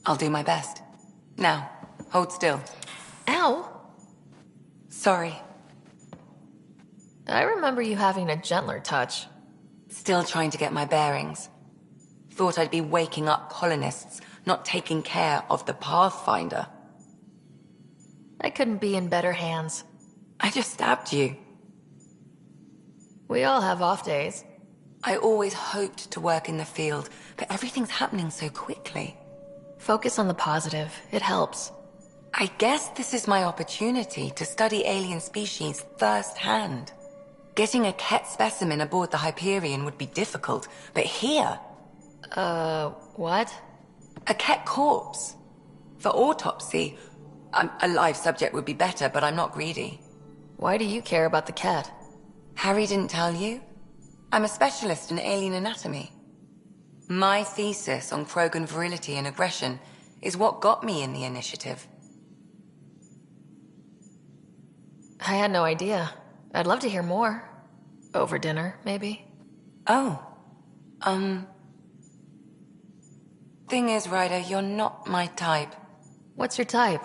Speaker 1: I'll do my best. Now, hold still.
Speaker 2: Ow!
Speaker 1: Sorry.
Speaker 2: I remember you having a gentler touch.
Speaker 1: Still trying to get my bearings. Thought I'd be waking up colonists, not taking care of the Pathfinder.
Speaker 2: I couldn't be in better hands.
Speaker 1: I just stabbed you.
Speaker 2: We all have off days.
Speaker 1: I always hoped to work in the field, but everything's happening so quickly.
Speaker 2: Focus on the positive. It helps.
Speaker 1: I guess this is my opportunity to study alien species firsthand. Getting a Ket specimen aboard the Hyperion would be difficult, but here...
Speaker 2: what?
Speaker 1: A Ket corpse. For autopsy, a live subject would be better, but I'm not greedy.
Speaker 2: Why do you care about the cat?
Speaker 1: Harry didn't tell you? I'm a specialist in alien anatomy. My thesis on Krogan virility and aggression is what got me in the initiative.
Speaker 2: I had no idea. I'd love to hear more. Over dinner, maybe?
Speaker 1: Oh. Thing is, Ryder, you're not my type.
Speaker 2: What's your type?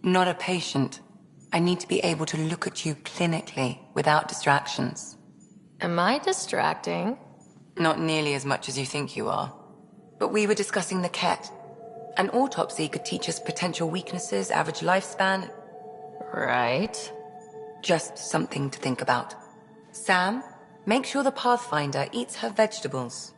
Speaker 1: Not a patient. I need to be able to look at you clinically without distractions.
Speaker 2: Am I distracting?
Speaker 1: Not nearly as much as you think you are. But we were discussing the Ket. An autopsy could teach us potential weaknesses, average lifespan.
Speaker 2: Right.
Speaker 1: Just something to think about. Sam, make sure the Pathfinder eats her vegetables.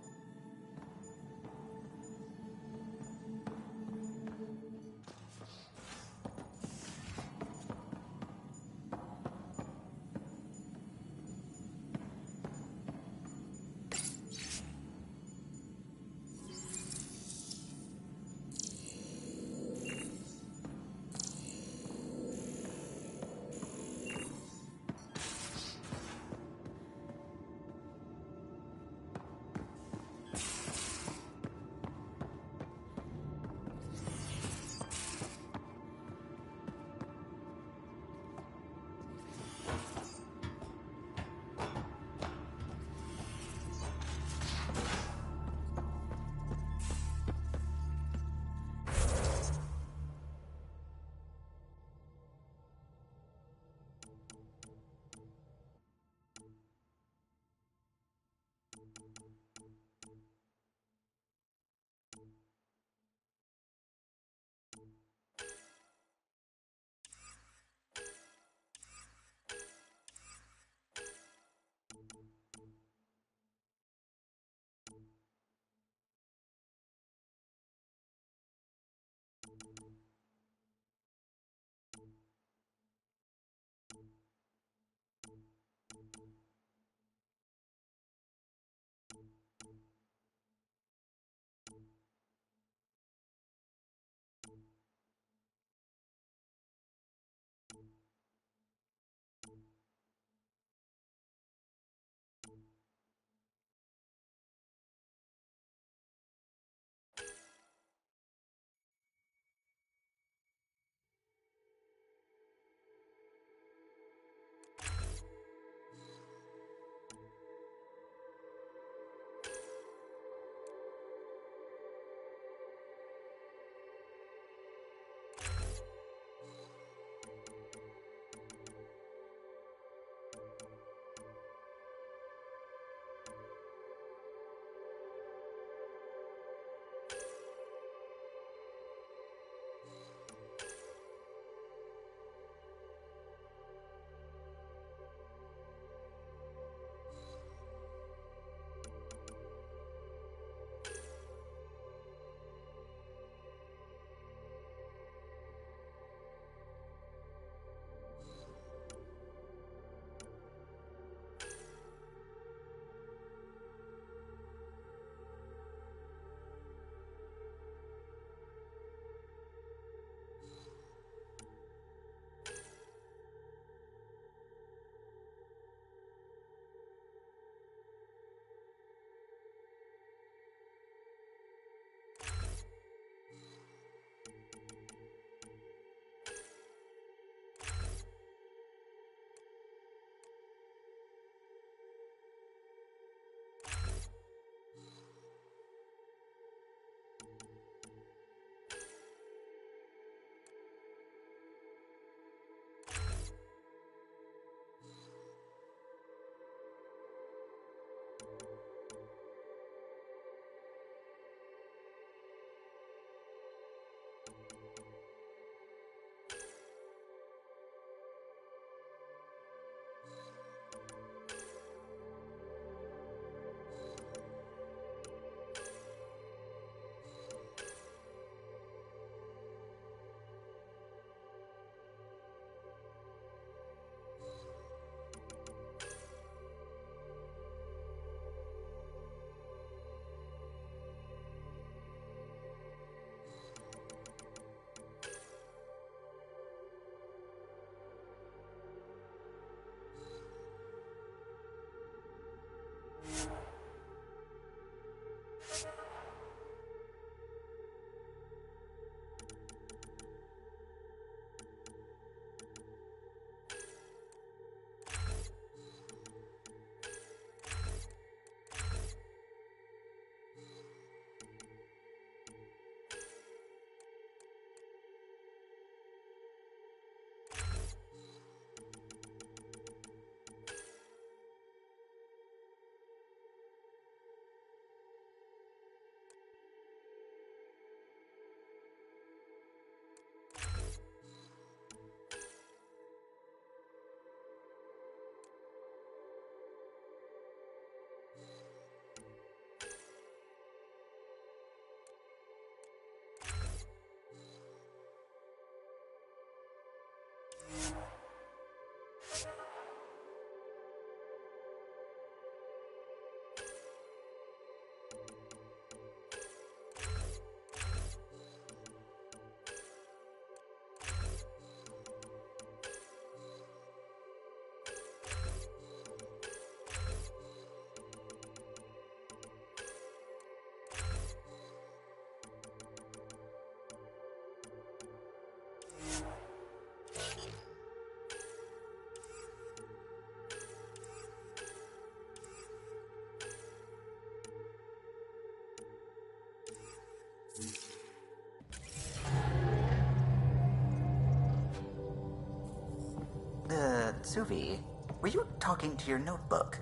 Speaker 3: Suvi, were you talking to your notebook?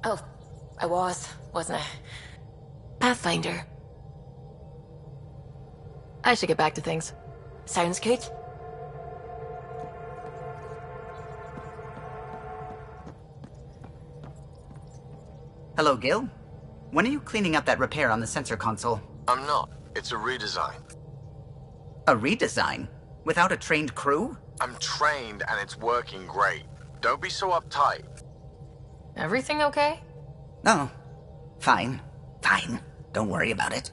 Speaker 1: Oh, I wasn't I? Pathfinder.
Speaker 2: I should get back to things.
Speaker 1: Sounds good.
Speaker 3: Hello, Gil. When are you cleaning up that repair on the sensor console?
Speaker 7: I'm not. It's a redesign.
Speaker 3: A redesign? Without a trained crew?
Speaker 7: I'm trained and it's working great. Don't be so uptight.
Speaker 2: Everything okay?
Speaker 3: Oh, fine. Fine. Don't worry about it.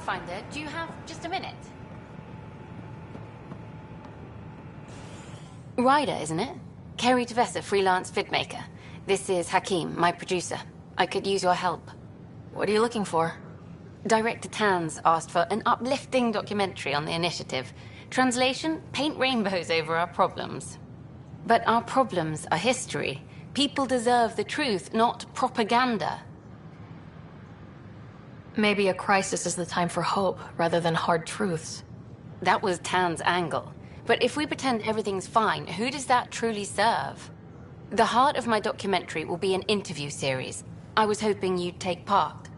Speaker 1: Pathfinder, do you have just a minute? Ryder, isn't it? Kerry Tavessa, freelance vidmaker. This is Hakeem, my producer. I could use your help.
Speaker 2: What are you looking for?
Speaker 1: Director Tans asked for an uplifting documentary on the initiative. Translation, paint rainbows over our problems. But our problems are history. People deserve the truth, not propaganda.
Speaker 2: Maybe a crisis is the time for hope, rather than hard truths.
Speaker 1: That was Tan's angle. But if we pretend everything's fine, who does that truly serve? The heart of my documentary will be an interview series. I was hoping you'd take part.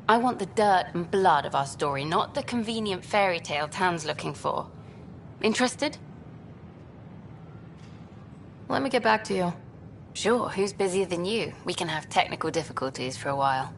Speaker 1: I want the dirt and blood of our story, not the convenient fairy tale Tan's looking for. Interested?
Speaker 2: Let me get back to you.
Speaker 1: Sure, who's busier than you? We can have technical difficulties for a while.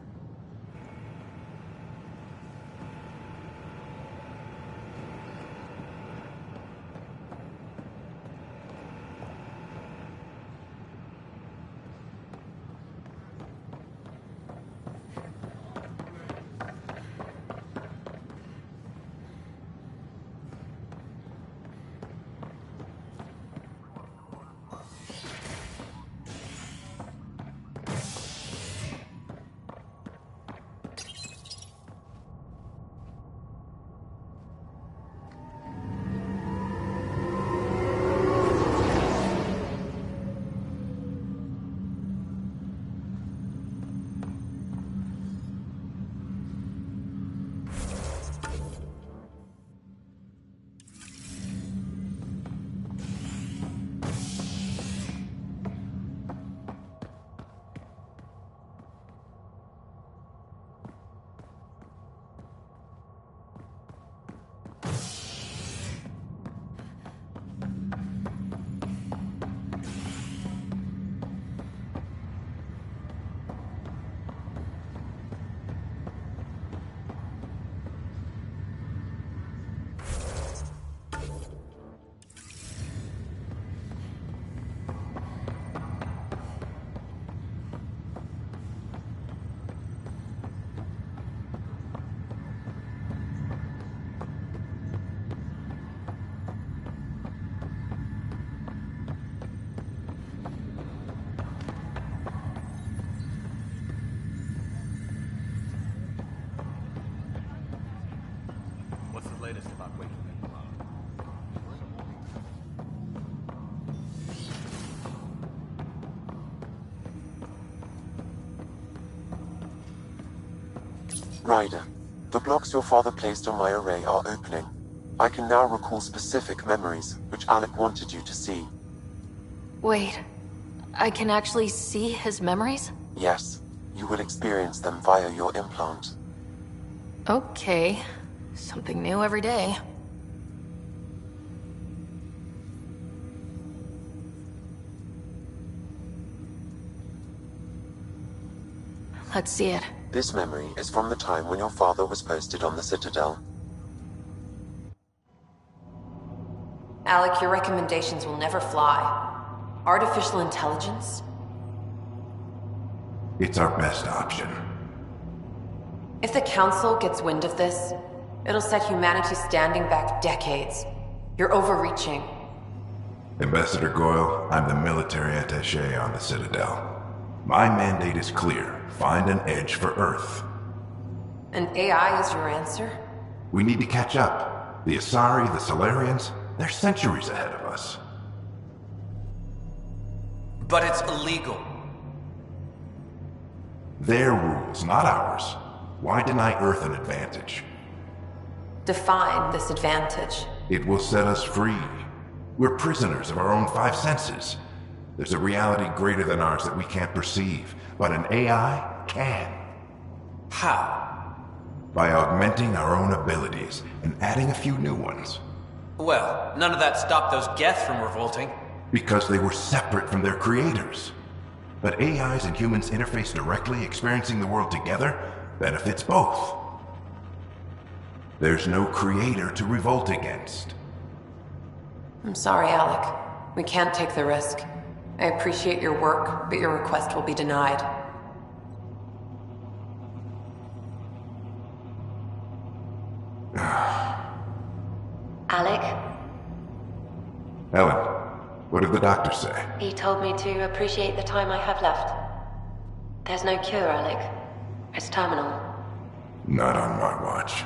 Speaker 4: Ryder, the blocks your father placed on my array are opening. I can now recall specific memories, which Alec wanted you to see.
Speaker 2: Wait, I can actually see his memories?
Speaker 4: Yes, you will experience them via your implant.
Speaker 2: Okay, something new every day. Let's see it.
Speaker 4: This memory is from the time when your father was posted on the Citadel.
Speaker 9: Alec, your recommendations will never fly. Artificial intelligence?
Speaker 10: It's our best option.
Speaker 9: If the Council gets wind of this, it'll set humanity standing back decades. You're overreaching.
Speaker 10: Ambassador Goyle, I'm the military attaché on the Citadel. My mandate is clear. Find an edge for Earth.
Speaker 9: And AI is your answer?
Speaker 10: We need to catch up. The Asari, the Solarians, they're centuries ahead of us.
Speaker 11: But it's illegal.
Speaker 10: Their rules, not ours. Why deny Earth an advantage?
Speaker 9: Define this advantage.
Speaker 10: It will set us free. We're prisoners of our own five senses. There's a reality greater than ours that we can't perceive, but an AI can.
Speaker 11: How?
Speaker 10: By augmenting our own abilities and adding a few new ones.
Speaker 11: Well, none of that stopped those Geth from revolting.
Speaker 10: Because they were separate from their creators. But AIs and humans interface directly, experiencing the world together, benefits both. There's no creator to revolt against.
Speaker 9: I'm sorry, Alec. We can't take the risk. I appreciate your work, but your request will be denied.
Speaker 12: Alec?
Speaker 10: Ellen, what did the doctor say?
Speaker 12: He told me to appreciate the time I have left. There's no cure, Alec. It's terminal.
Speaker 10: Not on my watch.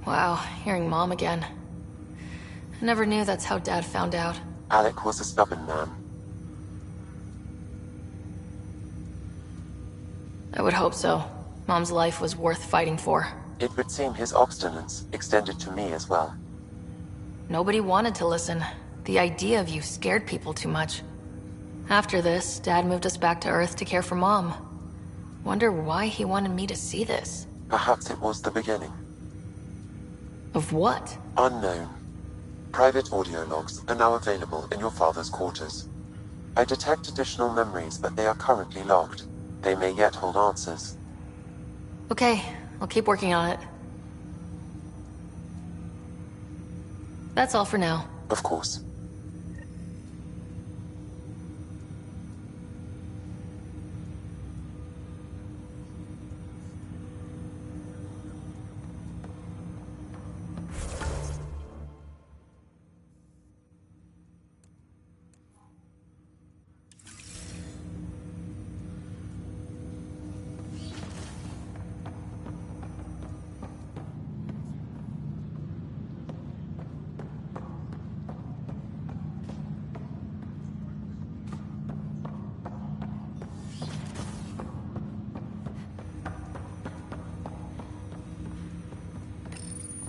Speaker 2: Wow, hearing Mom again. I never knew that's how Dad found out.
Speaker 4: Alec was a stubborn man.
Speaker 2: I would hope so. Mom's life was worth fighting for.
Speaker 4: It would seem his obstinance extended to me as well.
Speaker 2: Nobody wanted to listen. The idea of you scared people too much. After this, Dad moved us back to Earth to care for Mom. Wonder why he wanted me to see this.
Speaker 4: Perhaps it was the beginning.
Speaker 2: Of what?
Speaker 4: Unknown. Private audio logs are now available in your father's quarters. I detect additional memories, but they are currently logged. They may yet hold answers.
Speaker 2: Okay, I'll keep working on it. That's all for now.
Speaker 4: Of course.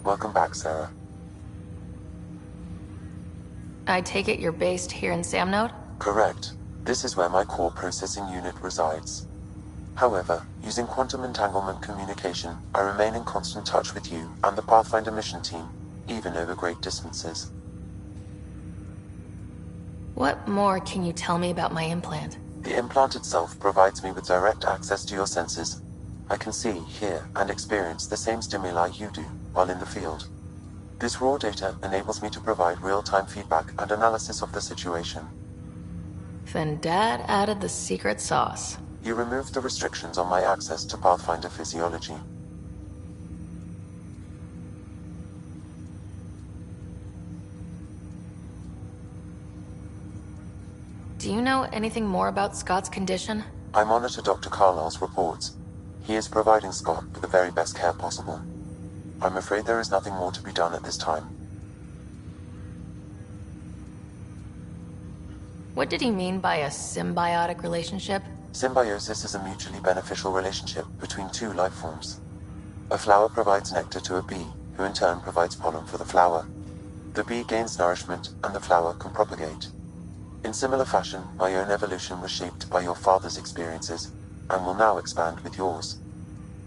Speaker 4: Welcome back, Sarah.
Speaker 2: I take it you're based here in Samnode?
Speaker 4: Correct. This is where my core processing unit resides. However, using quantum entanglement communication, I remain in constant touch with you and the Pathfinder mission team, even over great distances.
Speaker 2: What more can you tell me about my implant?
Speaker 4: The implant itself provides me with direct access to your senses. I can see, hear, and experience the same stimuli you do while in the field. This raw data enables me to provide real-time feedback and analysis of the situation.
Speaker 2: Then Dad added the secret sauce.
Speaker 4: He removed the restrictions on my access to Pathfinder physiology.
Speaker 2: Do you know anything more about Scott's condition?
Speaker 4: I monitor Dr. Carlisle's reports. He is providing Scott with the very best care possible. I'm afraid there is nothing more to be done at this time.
Speaker 2: What did he mean by a symbiotic relationship?
Speaker 4: Symbiosis is a mutually beneficial relationship between two life forms. A flower provides nectar to a bee, who in turn provides pollen for the flower. The bee gains nourishment, and the flower can propagate. In similar fashion, my own evolution was shaped by your father's experiences, and will now expand with yours.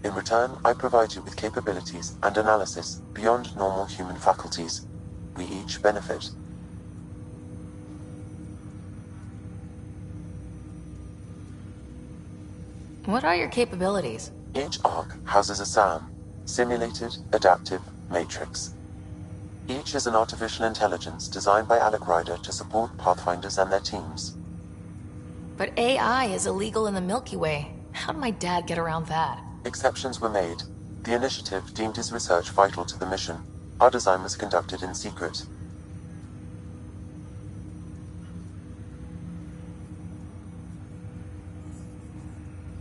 Speaker 4: In return, I provide you with capabilities and analysis beyond normal human faculties. We each benefit.
Speaker 2: What are your capabilities?
Speaker 4: Each arc houses a SAM, Simulated Adaptive Matrix. Each is an artificial intelligence designed by Alec Ryder to support Pathfinders and their teams.
Speaker 2: But AI is illegal in the Milky Way. How did my dad get around that?
Speaker 4: Exceptions were made. The initiative deemed his research vital to the mission. Our design was conducted in secret.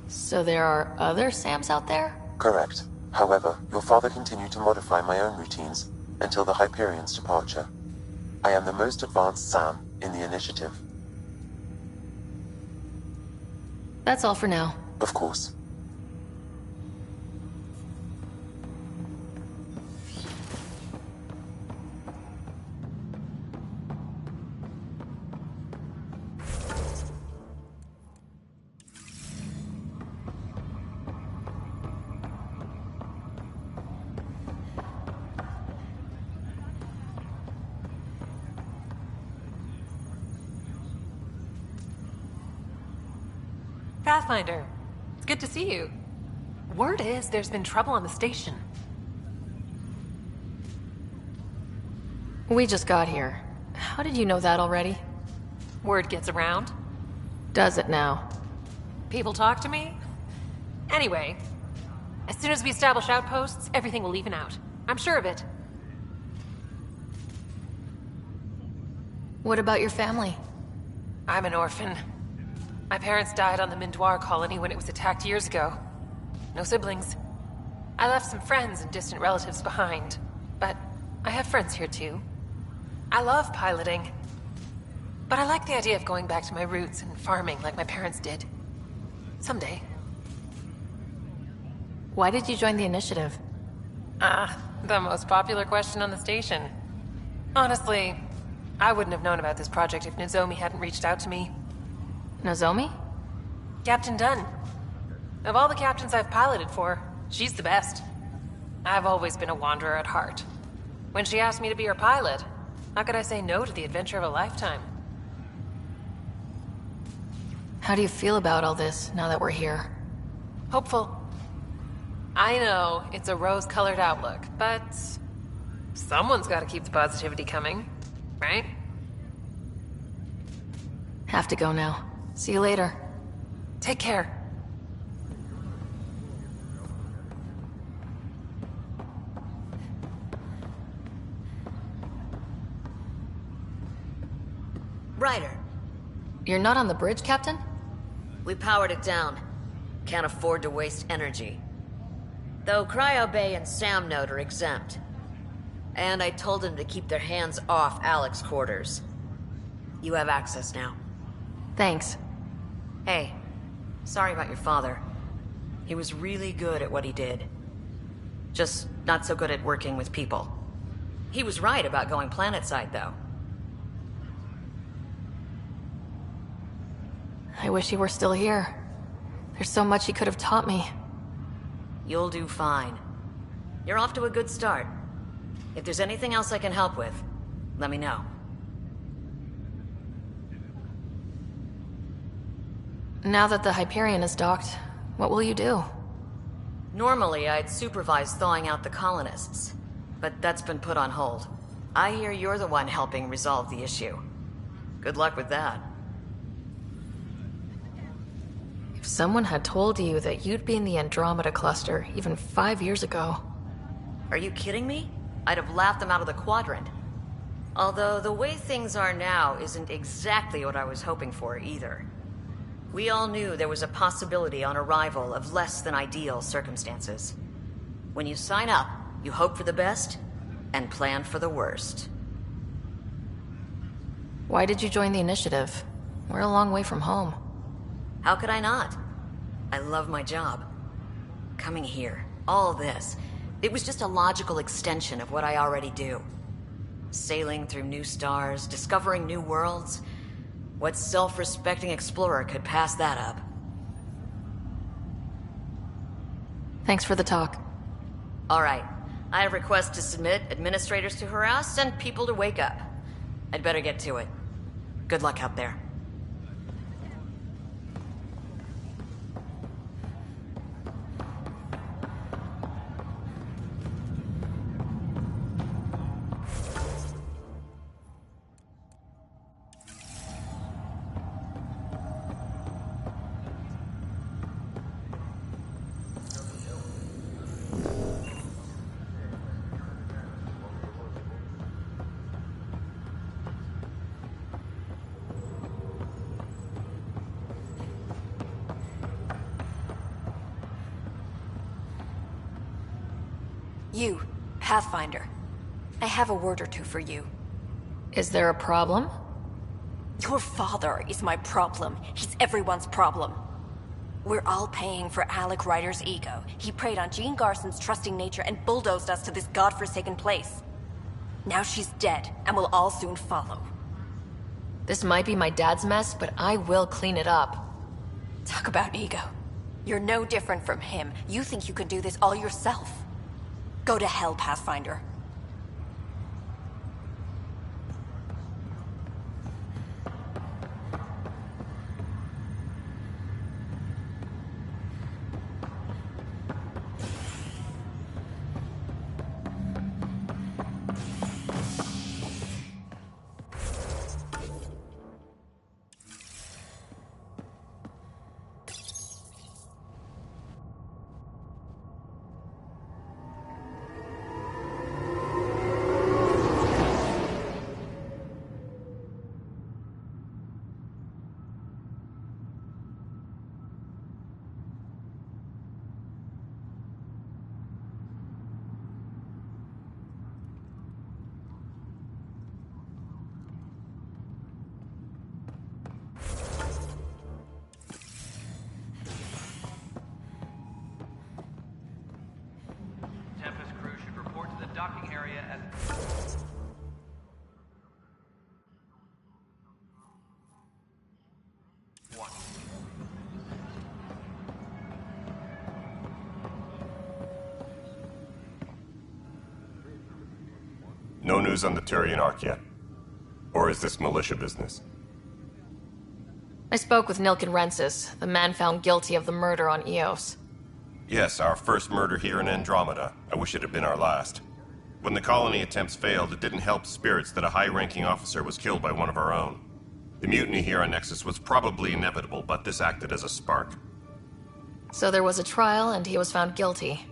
Speaker 2: So there are other SAMs out there?
Speaker 4: Correct. However, your father continued to modify my own routines until the Hyperion's departure. I am the most advanced SAM in the initiative.
Speaker 2: That's all for now.
Speaker 4: Of course.
Speaker 9: Pathfinder, it's good to see you. Word is there's been trouble on the station.
Speaker 2: We just got here. How did you know that already?
Speaker 9: Word gets around.
Speaker 2: Does it now?
Speaker 9: People talk to me? Anyway, as soon as we establish outposts, everything will even out. I'm sure of it.
Speaker 2: What about your family?
Speaker 9: I'm an orphan. My parents died on the Mindoir colony when it was attacked years ago. No siblings. I left some friends and distant relatives behind, but I have friends here too. I love piloting, but I like the idea of going back to my roots and farming like my parents did. Someday.
Speaker 2: Why did you join the initiative?
Speaker 9: The most popular question on the station. Honestly, I wouldn't have known about this project if Nozomi hadn't reached out to me.
Speaker 2: Nozomi?
Speaker 9: Captain Dunn. Of all the captains I've piloted for, she's the best. I've always been a wanderer at heart. When she asked me to be her pilot, how could I say no to the adventure of a lifetime?
Speaker 2: How do you feel about all this, now that we're here?
Speaker 9: Hopeful. I know, it's a rose-colored outlook, but... someone's gotta keep the positivity coming, right?
Speaker 2: Have to go now. See you later.
Speaker 9: Take care.
Speaker 13: Ryder.
Speaker 2: You're not on the bridge, Captain?
Speaker 13: We powered it down. Can't afford to waste energy. Though Cryo Bay and Sam Node are exempt. And I told them to keep their hands off Alec's quarters. You have access now.
Speaker 2: Thanks.
Speaker 13: Hey, sorry about your father. He was really good at what he did. Just not so good at working with people. He was right about going planetside, though.
Speaker 2: I wish he were still here. There's so much he could have taught me.
Speaker 13: You'll do fine. You're off to a good start. If there's anything else I can help with, let me know.
Speaker 2: Now that the Hyperion is docked, what will you do?
Speaker 13: Normally, I'd supervise thawing out the colonists, but that's been put on hold. I hear you're the one helping resolve the issue. Good luck with that.
Speaker 2: If someone had told you that you'd be in the Andromeda cluster even 5 years ago...
Speaker 13: Are you kidding me? I'd have laughed them out of the quadrant. Although the way things are now isn't exactly what I was hoping for either. We all knew there was a possibility on arrival of less than ideal circumstances. When you sign up, you hope for the best and plan for the worst.
Speaker 2: Why did you join the initiative? We're a long way from home.
Speaker 13: How could I not? I love my job. Coming here, all this, it was just a logical extension of what I already do. Sailing through new stars, discovering new worlds. What self-respecting explorer could pass that up?
Speaker 2: Thanks for the talk.
Speaker 13: All right. I have requests to submit, administrators to harass, and people to wake up. I'd better get to it. Good luck out there.
Speaker 1: You, Pathfinder. I have a word or two for you.
Speaker 2: Is there a problem?
Speaker 1: Your father is my problem. He's everyone's problem. We're all paying for Alec Ryder's ego. He preyed on Jean Garson's trusting nature and bulldozed us to this godforsaken place. Now she's dead, and we'll all soon follow.
Speaker 2: This might be my dad's mess, but I will clean it up.
Speaker 1: Talk about ego. You're no different from him. You think you can do this all yourself. Go to hell, Pathfinder.
Speaker 14: No news on the Turian Ark yet? Or is this militia business?
Speaker 2: I spoke with Nilken Rensis, the man found guilty of the murder on Eos.
Speaker 14: Yes, our first murder here in Andromeda. I wish it had been our last. When the colony attempts failed, it didn't help spirits that a high-ranking officer was killed by one of our own. The mutiny here on Nexus was probably inevitable, but this acted as a spark.
Speaker 2: So there was a trial, and he was found guilty.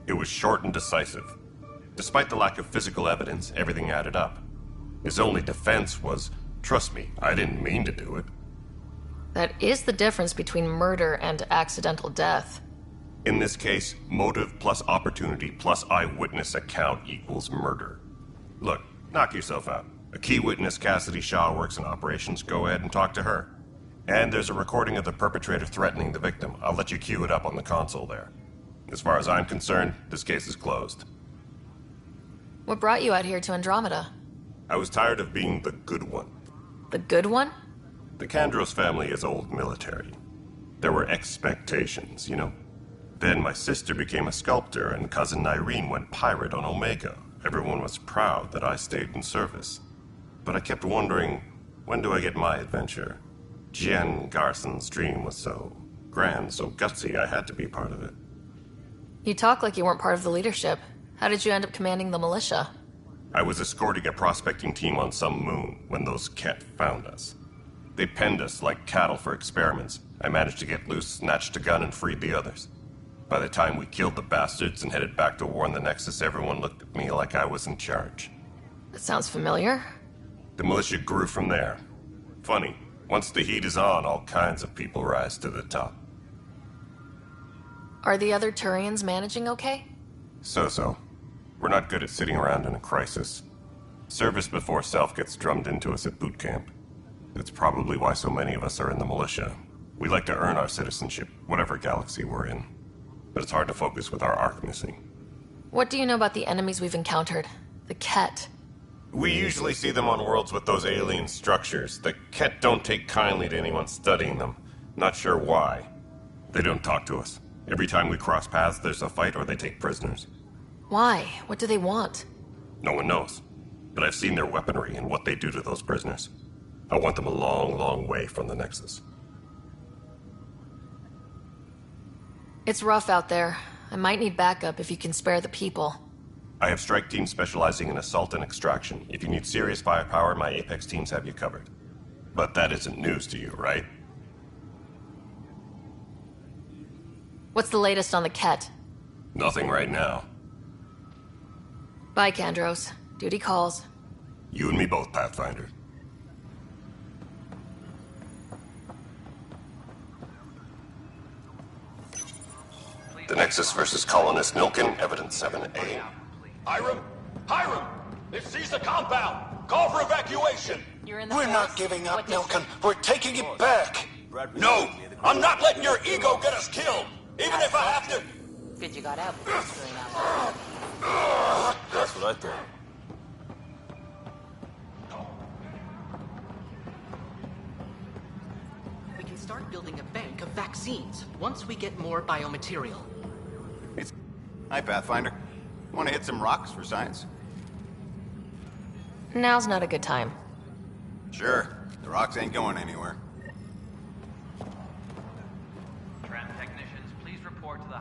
Speaker 14: It was short and decisive. Despite the lack of physical evidence, everything added up. His only defense was, trust me, I didn't mean to do it.
Speaker 2: That is the difference between murder and accidental death.
Speaker 14: In this case, motive plus opportunity plus eyewitness account equals murder. Look, knock yourself out. A key witness, Cassidy Shaw, works in operations. Go ahead and talk to her. And there's a recording of the perpetrator threatening the victim. I'll let you cue it up on the console there. As far as I'm concerned, this case is closed.
Speaker 2: What brought you out here to Andromeda?
Speaker 14: I was tired of being the good one.
Speaker 2: The good one?
Speaker 14: The Kandros family is old military. There were expectations, you know? Then my sister became a sculptor and cousin Irene went pirate on Omega. Everyone was proud that I stayed in service. But I kept wondering, when do I get my adventure? Jen Garson's dream was so grand, so gutsy, I had to be part of it.
Speaker 2: You talk like you weren't part of the leadership. How did you end up commanding the militia?
Speaker 14: I was escorting a prospecting team on some moon when those Ket found us. They penned us like cattle for experiments. I managed to get loose, snatched a gun, and freed the others. By the time we killed the bastards and headed back to war on the Nexus, everyone looked at me like I was in charge.
Speaker 2: That sounds familiar.
Speaker 14: The militia grew from there. Funny, once the heat is on, all kinds of people rise to the top.
Speaker 2: Are the other Turians managing okay?
Speaker 14: So-so. We're not good at sitting around in a crisis. Service before self gets drummed into us at boot camp. That's probably why so many of us are in the militia. We like to earn our citizenship, whatever galaxy we're in. But it's hard to focus with our arc missing.
Speaker 2: What do you know about the enemies we've encountered? The Ket?
Speaker 14: We usually see them on worlds with those alien structures. The Ket don't take kindly to anyone studying them. Not sure why. They don't talk to us. Every time we cross paths, there's a fight or they take prisoners.
Speaker 2: Why? What do they want?
Speaker 14: No one knows. But I've seen their weaponry and what they do to those prisoners. I want them a long, long way from the Nexus.
Speaker 2: It's rough out there. I might need backup if you can spare the people.
Speaker 14: I have strike teams specializing in assault and extraction. If you need serious firepower, my Apex teams have you covered. But that isn't news to you, right?
Speaker 2: What's the latest on the Ket?
Speaker 14: Nothing right now.
Speaker 2: Bye, Kandros. Duty calls.
Speaker 14: You and me both, Pathfinder. The Nexus versus Colonist Nilken, Evidence 7A.
Speaker 15: Hiram! Hiram! They've seized the compound! Call for evacuation!
Speaker 16: We're not giving up, Nilken. We're taking it back!
Speaker 15: No! I'm not letting your ego get us killed! Even if I have to...
Speaker 1: Good you got out.
Speaker 5: That's what I thought.
Speaker 17: We can start building a bank of vaccines once we get more biomaterial.
Speaker 18: Hi, Pathfinder. Want to hit some rocks for science?
Speaker 2: Now's not a good time.
Speaker 18: Sure. The rocks ain't going anywhere.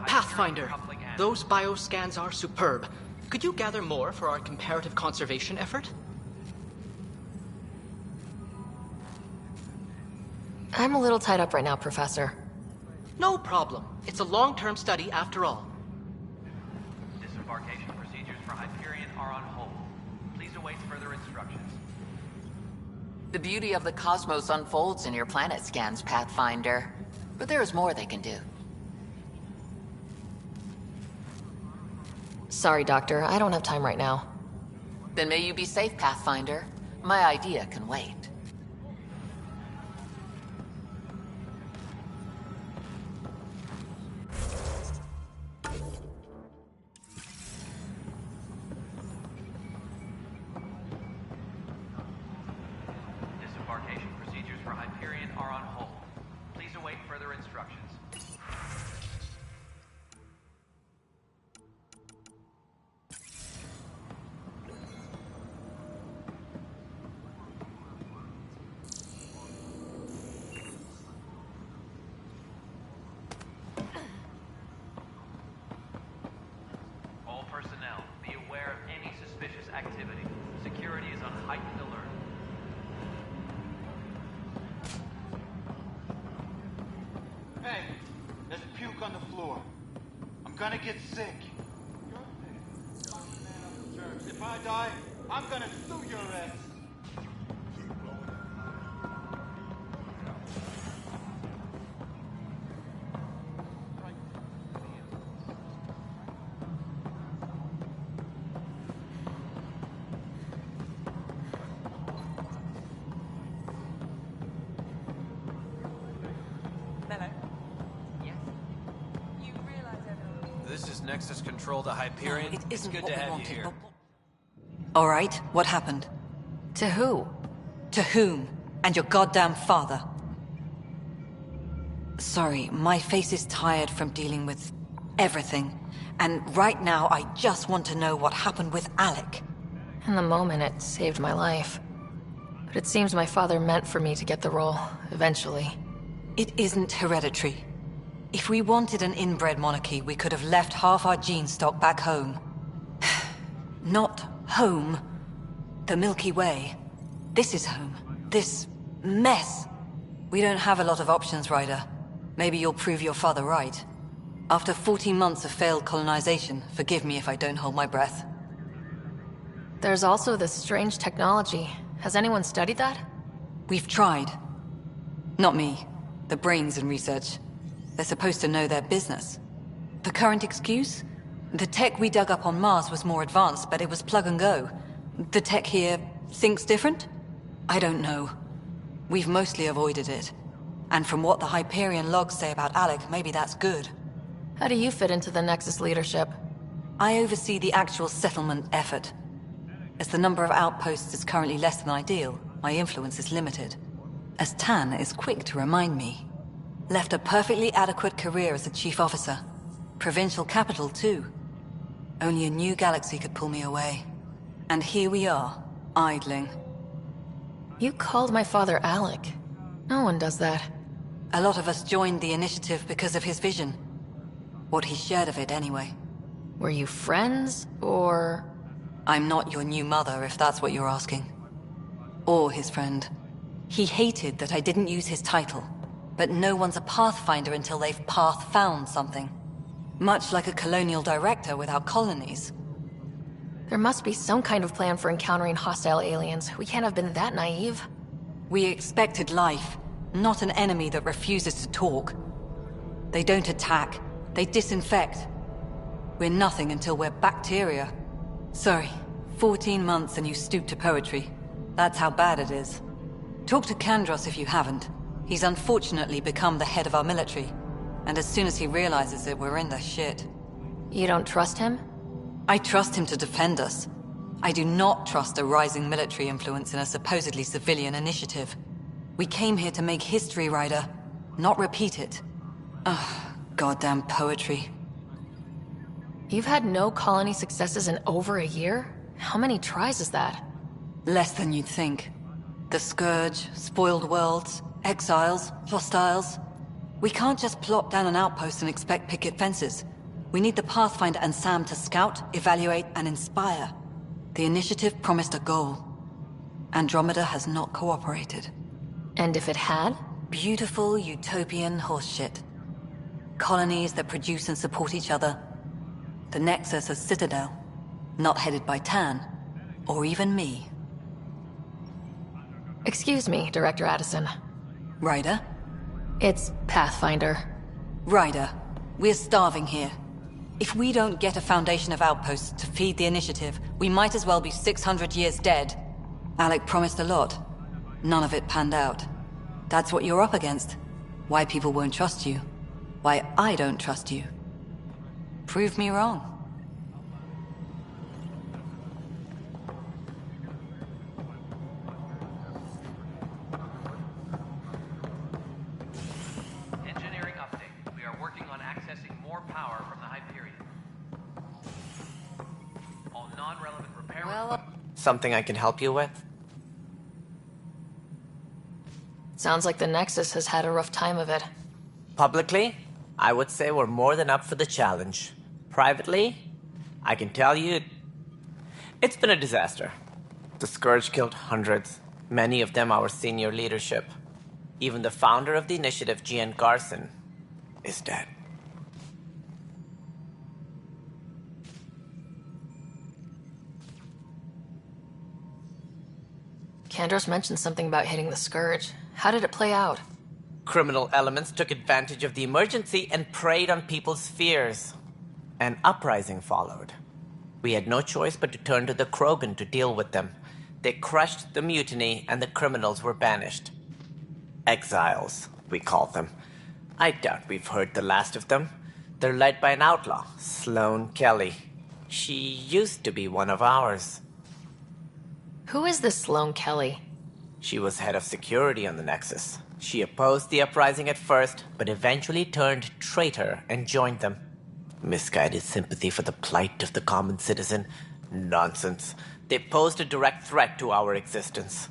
Speaker 17: Pathfinder, those bioscans are superb. Could you gather more for our comparative conservation effort?
Speaker 2: I'm a little tied up right now, Professor.
Speaker 17: No problem. It's a long-term study after all.
Speaker 19: Disembarkation procedures for Hyperion are on hold. Please await further instructions.
Speaker 1: The beauty of the cosmos unfolds in your planet scans, Pathfinder. But there is more they can do.
Speaker 2: Sorry, Doctor. I don't have time right now.
Speaker 1: Then may you be safe, Pathfinder. My idea can wait.
Speaker 19: Disembarkation procedures for Hyperion are on hold. Please await further instructions.
Speaker 15: Hey, there's puke on the floor. I'm gonna get sick. If I die, I'm gonna sue your ass.
Speaker 11: This is Nexus Control to Hyperion.
Speaker 6: It
Speaker 11: It's
Speaker 6: isn't
Speaker 11: good
Speaker 6: what
Speaker 11: to
Speaker 6: we
Speaker 11: have you
Speaker 6: wanted,
Speaker 11: here.
Speaker 6: but... All right, what happened?
Speaker 2: To who?
Speaker 6: To whom? And your goddamn father. Sorry, my face is tired from dealing with everything. And right now, I just want to know what happened with Alec.
Speaker 2: In the moment, it saved my life. But it seems my father meant for me to get the role, eventually.
Speaker 6: It isn't hereditary. If we wanted an inbred monarchy, we could have left half our gene stock back home. Not home. The Milky Way. This is home. This mess. We don't have a lot of options, Ryder. Maybe you'll prove your father right. After 14 months of failed colonization, forgive me if I don't hold my breath.
Speaker 2: There's also this strange technology. Has anyone studied that?
Speaker 6: We've tried. Not me. The brains in research. They're supposed to know their business. The current excuse? The tech we dug up on Mars was more advanced, but it was plug and go. The tech here thinks different? I don't know. We've mostly avoided it. And from what the Hyperion logs say about Alec, maybe that's good.
Speaker 2: How do you fit into the Nexus leadership?
Speaker 6: I oversee the actual settlement effort. As the number of outposts is currently less than ideal, my influence is limited. As Tan is quick to remind me. Left a perfectly adequate career as a chief officer. Provincial capital, too. Only a new galaxy could pull me away. And here we are, idling.
Speaker 2: You called my father Alec. No one does that.
Speaker 6: A lot of us joined the initiative because of his vision. What he shared of it, anyway.
Speaker 2: Were you friends, or...?
Speaker 6: I'm not your new mother, if that's what you're asking. Or his friend. He hated that I didn't use his title. But no one's a pathfinder until they've path-found something. Much like a colonial director without colonies.
Speaker 2: There must be some kind of plan for encountering hostile aliens. We can't have been that naive.
Speaker 6: We expected life, not an enemy that refuses to talk. They don't attack, they disinfect. We're nothing until we're bacteria. Sorry, 14 months and you stoop to poetry. That's how bad it is. Talk to Kandros if you haven't. He's unfortunately become the head of our military. And as soon as he realizes it, we're in the shit.
Speaker 2: You don't trust him?
Speaker 6: I trust him to defend us. I do not trust a rising military influence in a supposedly civilian initiative. We came here to make history, Ryder, not repeat it. Ugh, goddamn poetry.
Speaker 2: You've had no colony successes in over a year? How many tries is that?
Speaker 6: Less than you'd think. The Scourge, spoiled worlds, exiles, hostiles. We can't just plop down an outpost and expect picket fences. We need the Pathfinder and Sam to scout, evaluate, and inspire. The initiative promised a goal. Andromeda has not cooperated.
Speaker 2: And if it had?
Speaker 6: Beautiful utopian horseshit. Colonies that produce and support each other. The Nexus a citadel. Not headed by Tan. Or even me.
Speaker 2: Excuse me, Director Addison.
Speaker 6: Ryder?
Speaker 2: It's Pathfinder.
Speaker 6: Ryder, we're starving here. If we don't get a foundation of outposts to feed the initiative, we might as well be 600 years dead. Alec promised a lot. None of it panned out. That's what you're up against. Why people won't trust you. Why I don't trust you. Prove me wrong.
Speaker 19: Engineering update. We are working on accessing more power from the Hyperion. All non-relevant repair...
Speaker 20: Something I can help you with?
Speaker 2: Sounds like the Nexus has had a rough time of it.
Speaker 20: Publicly, I would say we're more than up for the challenge. Privately, I can tell you, it's been a disaster. The Scourge killed hundreds, many of them our senior leadership. Even the founder of the initiative, Gian Garson. is dead.
Speaker 2: Kandros mentioned something about hitting the Scourge. How did it play out?
Speaker 20: Criminal elements took advantage of the emergency and preyed on people's fears. An uprising followed. We had no choice but to turn to the Krogan to deal with them. They crushed the mutiny and the criminals were banished. Exiles, we call them. I doubt we've heard the last of them. They're led by an outlaw, Sloane Kelly. She used to be one of ours.
Speaker 2: Who is this Sloane Kelly?
Speaker 20: She was head of security on the Nexus. She opposed the uprising at first, but eventually turned traitor and joined them. Misguided sympathy for the plight of the common citizen? Nonsense. They posed a direct threat to our existence.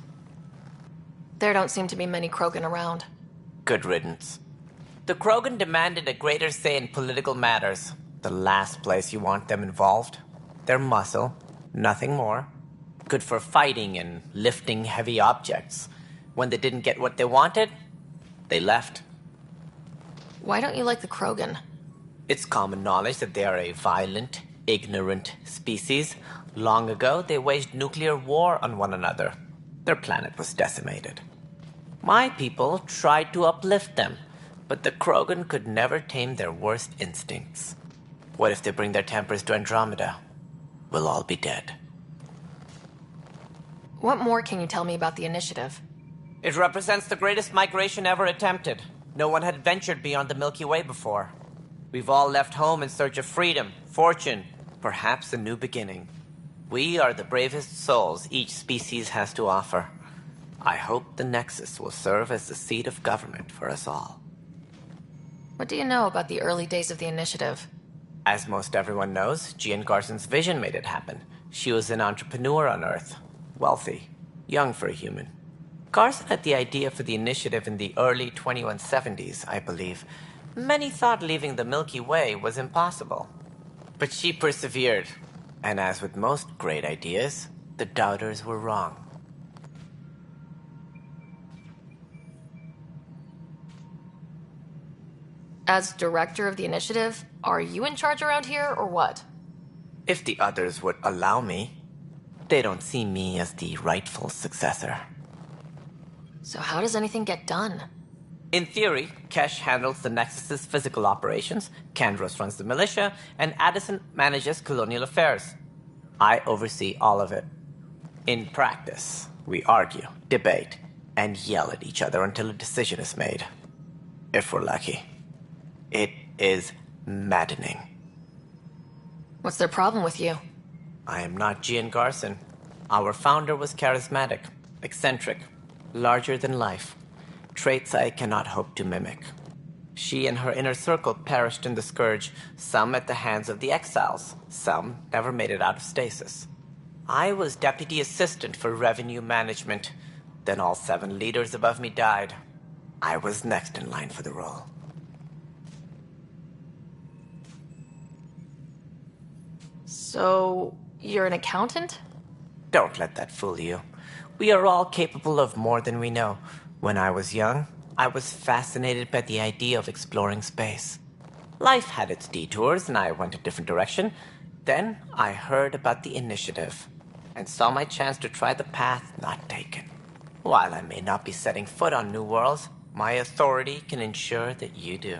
Speaker 2: There don't seem to be many Krogan around.
Speaker 20: Good riddance. The Krogan demanded a greater say in political matters. The last place you want them involved. Their muscle, nothing more. Good for fighting and lifting heavy objects. When they didn't get what they wanted, they left.
Speaker 2: Why don't you like the Krogan?
Speaker 20: It's common knowledge that they are a violent, ignorant species. Long ago, they waged nuclear war on one another. Their planet was decimated. My people tried to uplift them, but the Krogan could never tame their worst instincts. What if they bring their tempers to Andromeda? We'll all be dead.
Speaker 2: What more can you tell me about the Initiative?
Speaker 20: It represents the greatest migration ever attempted. No one had ventured beyond the Milky Way before. We've all left home in search of freedom, fortune, perhaps a new beginning. We are the bravest souls each species has to offer. I hope the Nexus will serve as the seat of government for us all.
Speaker 2: What do you know about the early days of the Initiative?
Speaker 20: As most everyone knows, Jean Garson's vision made it happen. She was an entrepreneur on Earth. Wealthy. Young for a human. Garson had the idea for the Initiative in the early 2170s, I believe. Many thought leaving the Milky Way was impossible. But she persevered. And as with most great ideas, the doubters were wrong.
Speaker 2: As director of the Initiative, are you in charge around here, or what?
Speaker 20: If the others would allow me. They don't see me as the rightful successor.
Speaker 2: So how does anything get done?
Speaker 20: In theory, Kesh handles the Nexus's physical operations, Kandros runs the militia, and Addison manages colonial affairs. I oversee all of it. In practice, we argue, debate, and yell at each other until a decision is made. If we're lucky. It is maddening.
Speaker 2: What's their problem with you?
Speaker 20: I am not Jean Garson. Our founder was charismatic, eccentric, larger than life. Traits I cannot hope to mimic. She and her inner circle perished in the Scourge, some at the hands of the Exiles, some never made it out of stasis. I was deputy assistant for revenue management. Then all 7 leaders above me died. I was next in line for the role.
Speaker 2: So, you're an accountant?
Speaker 20: Don't let that fool you. We are all capable of more than we know. When I was young, I was fascinated by the idea of exploring space. Life had its detours, and I went a different direction. Then I heard about the Initiative, and saw my chance to try the path not taken. While I may not be setting foot on new worlds, my authority can ensure that you do.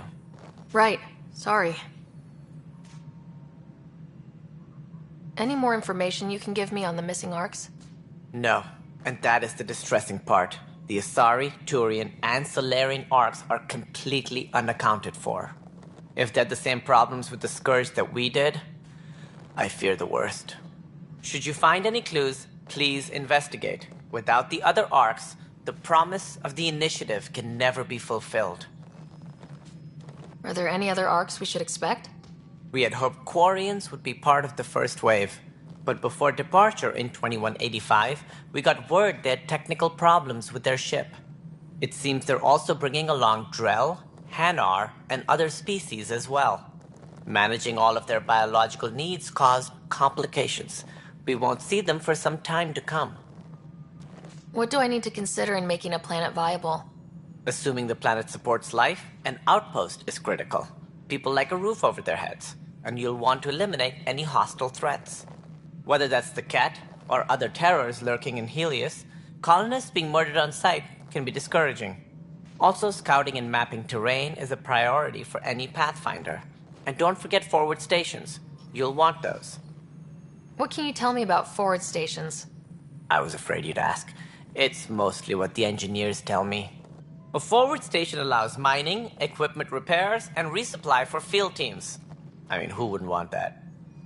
Speaker 2: Right. Sorry. Any more information you can give me on the missing arcs?
Speaker 20: No, and that is the distressing part. The Asari, Turian, and Solarian arcs are completely unaccounted for. If they had the same problems with the Scourge that we did, I fear the worst. Should you find any clues, please investigate. Without the other arcs, the promise of the Initiative can never be fulfilled.
Speaker 2: Are there any other arcs we should expect?
Speaker 20: We had hoped Quarians would be part of the first wave. But before departure in 2185, we got word they had technical problems with their ship. It seems they're also bringing along Drell, Hanar, and other species as well. Managing all of their biological needs caused complications. We won't see them for some time to come.
Speaker 2: What do I need to consider in making a planet viable?
Speaker 20: Assuming the planet supports life, an outpost is critical. People like a roof over their heads, and you'll want to eliminate any hostile threats. Whether that's the cat or other terrors lurking in Helios, colonists being murdered on sight can be discouraging. Also, scouting and mapping terrain is a priority for any Pathfinder. And don't forget forward stations. You'll want those.
Speaker 2: What can you tell me about forward stations?
Speaker 20: I was afraid you'd ask. It's mostly what the engineers tell me. A forward station allows mining, equipment repairs, and resupply for field teams. I mean, who wouldn't want that?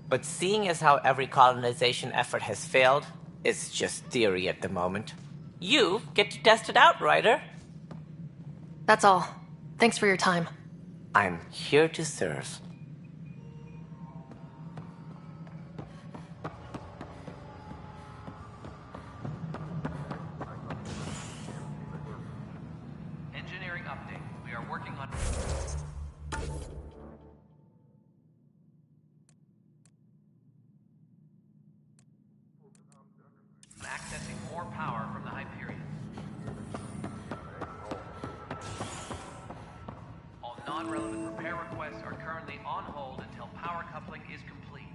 Speaker 20: But seeing as how every colonization effort has failed, it's just theory at the moment. You get to test it out, Ryder.
Speaker 2: That's all. Thanks for your time.
Speaker 20: I'm here to serve.
Speaker 19: Engineering update. We are working on... accessing more power from the Hyperion. All non-relevant repair requests are currently on hold until power coupling is complete.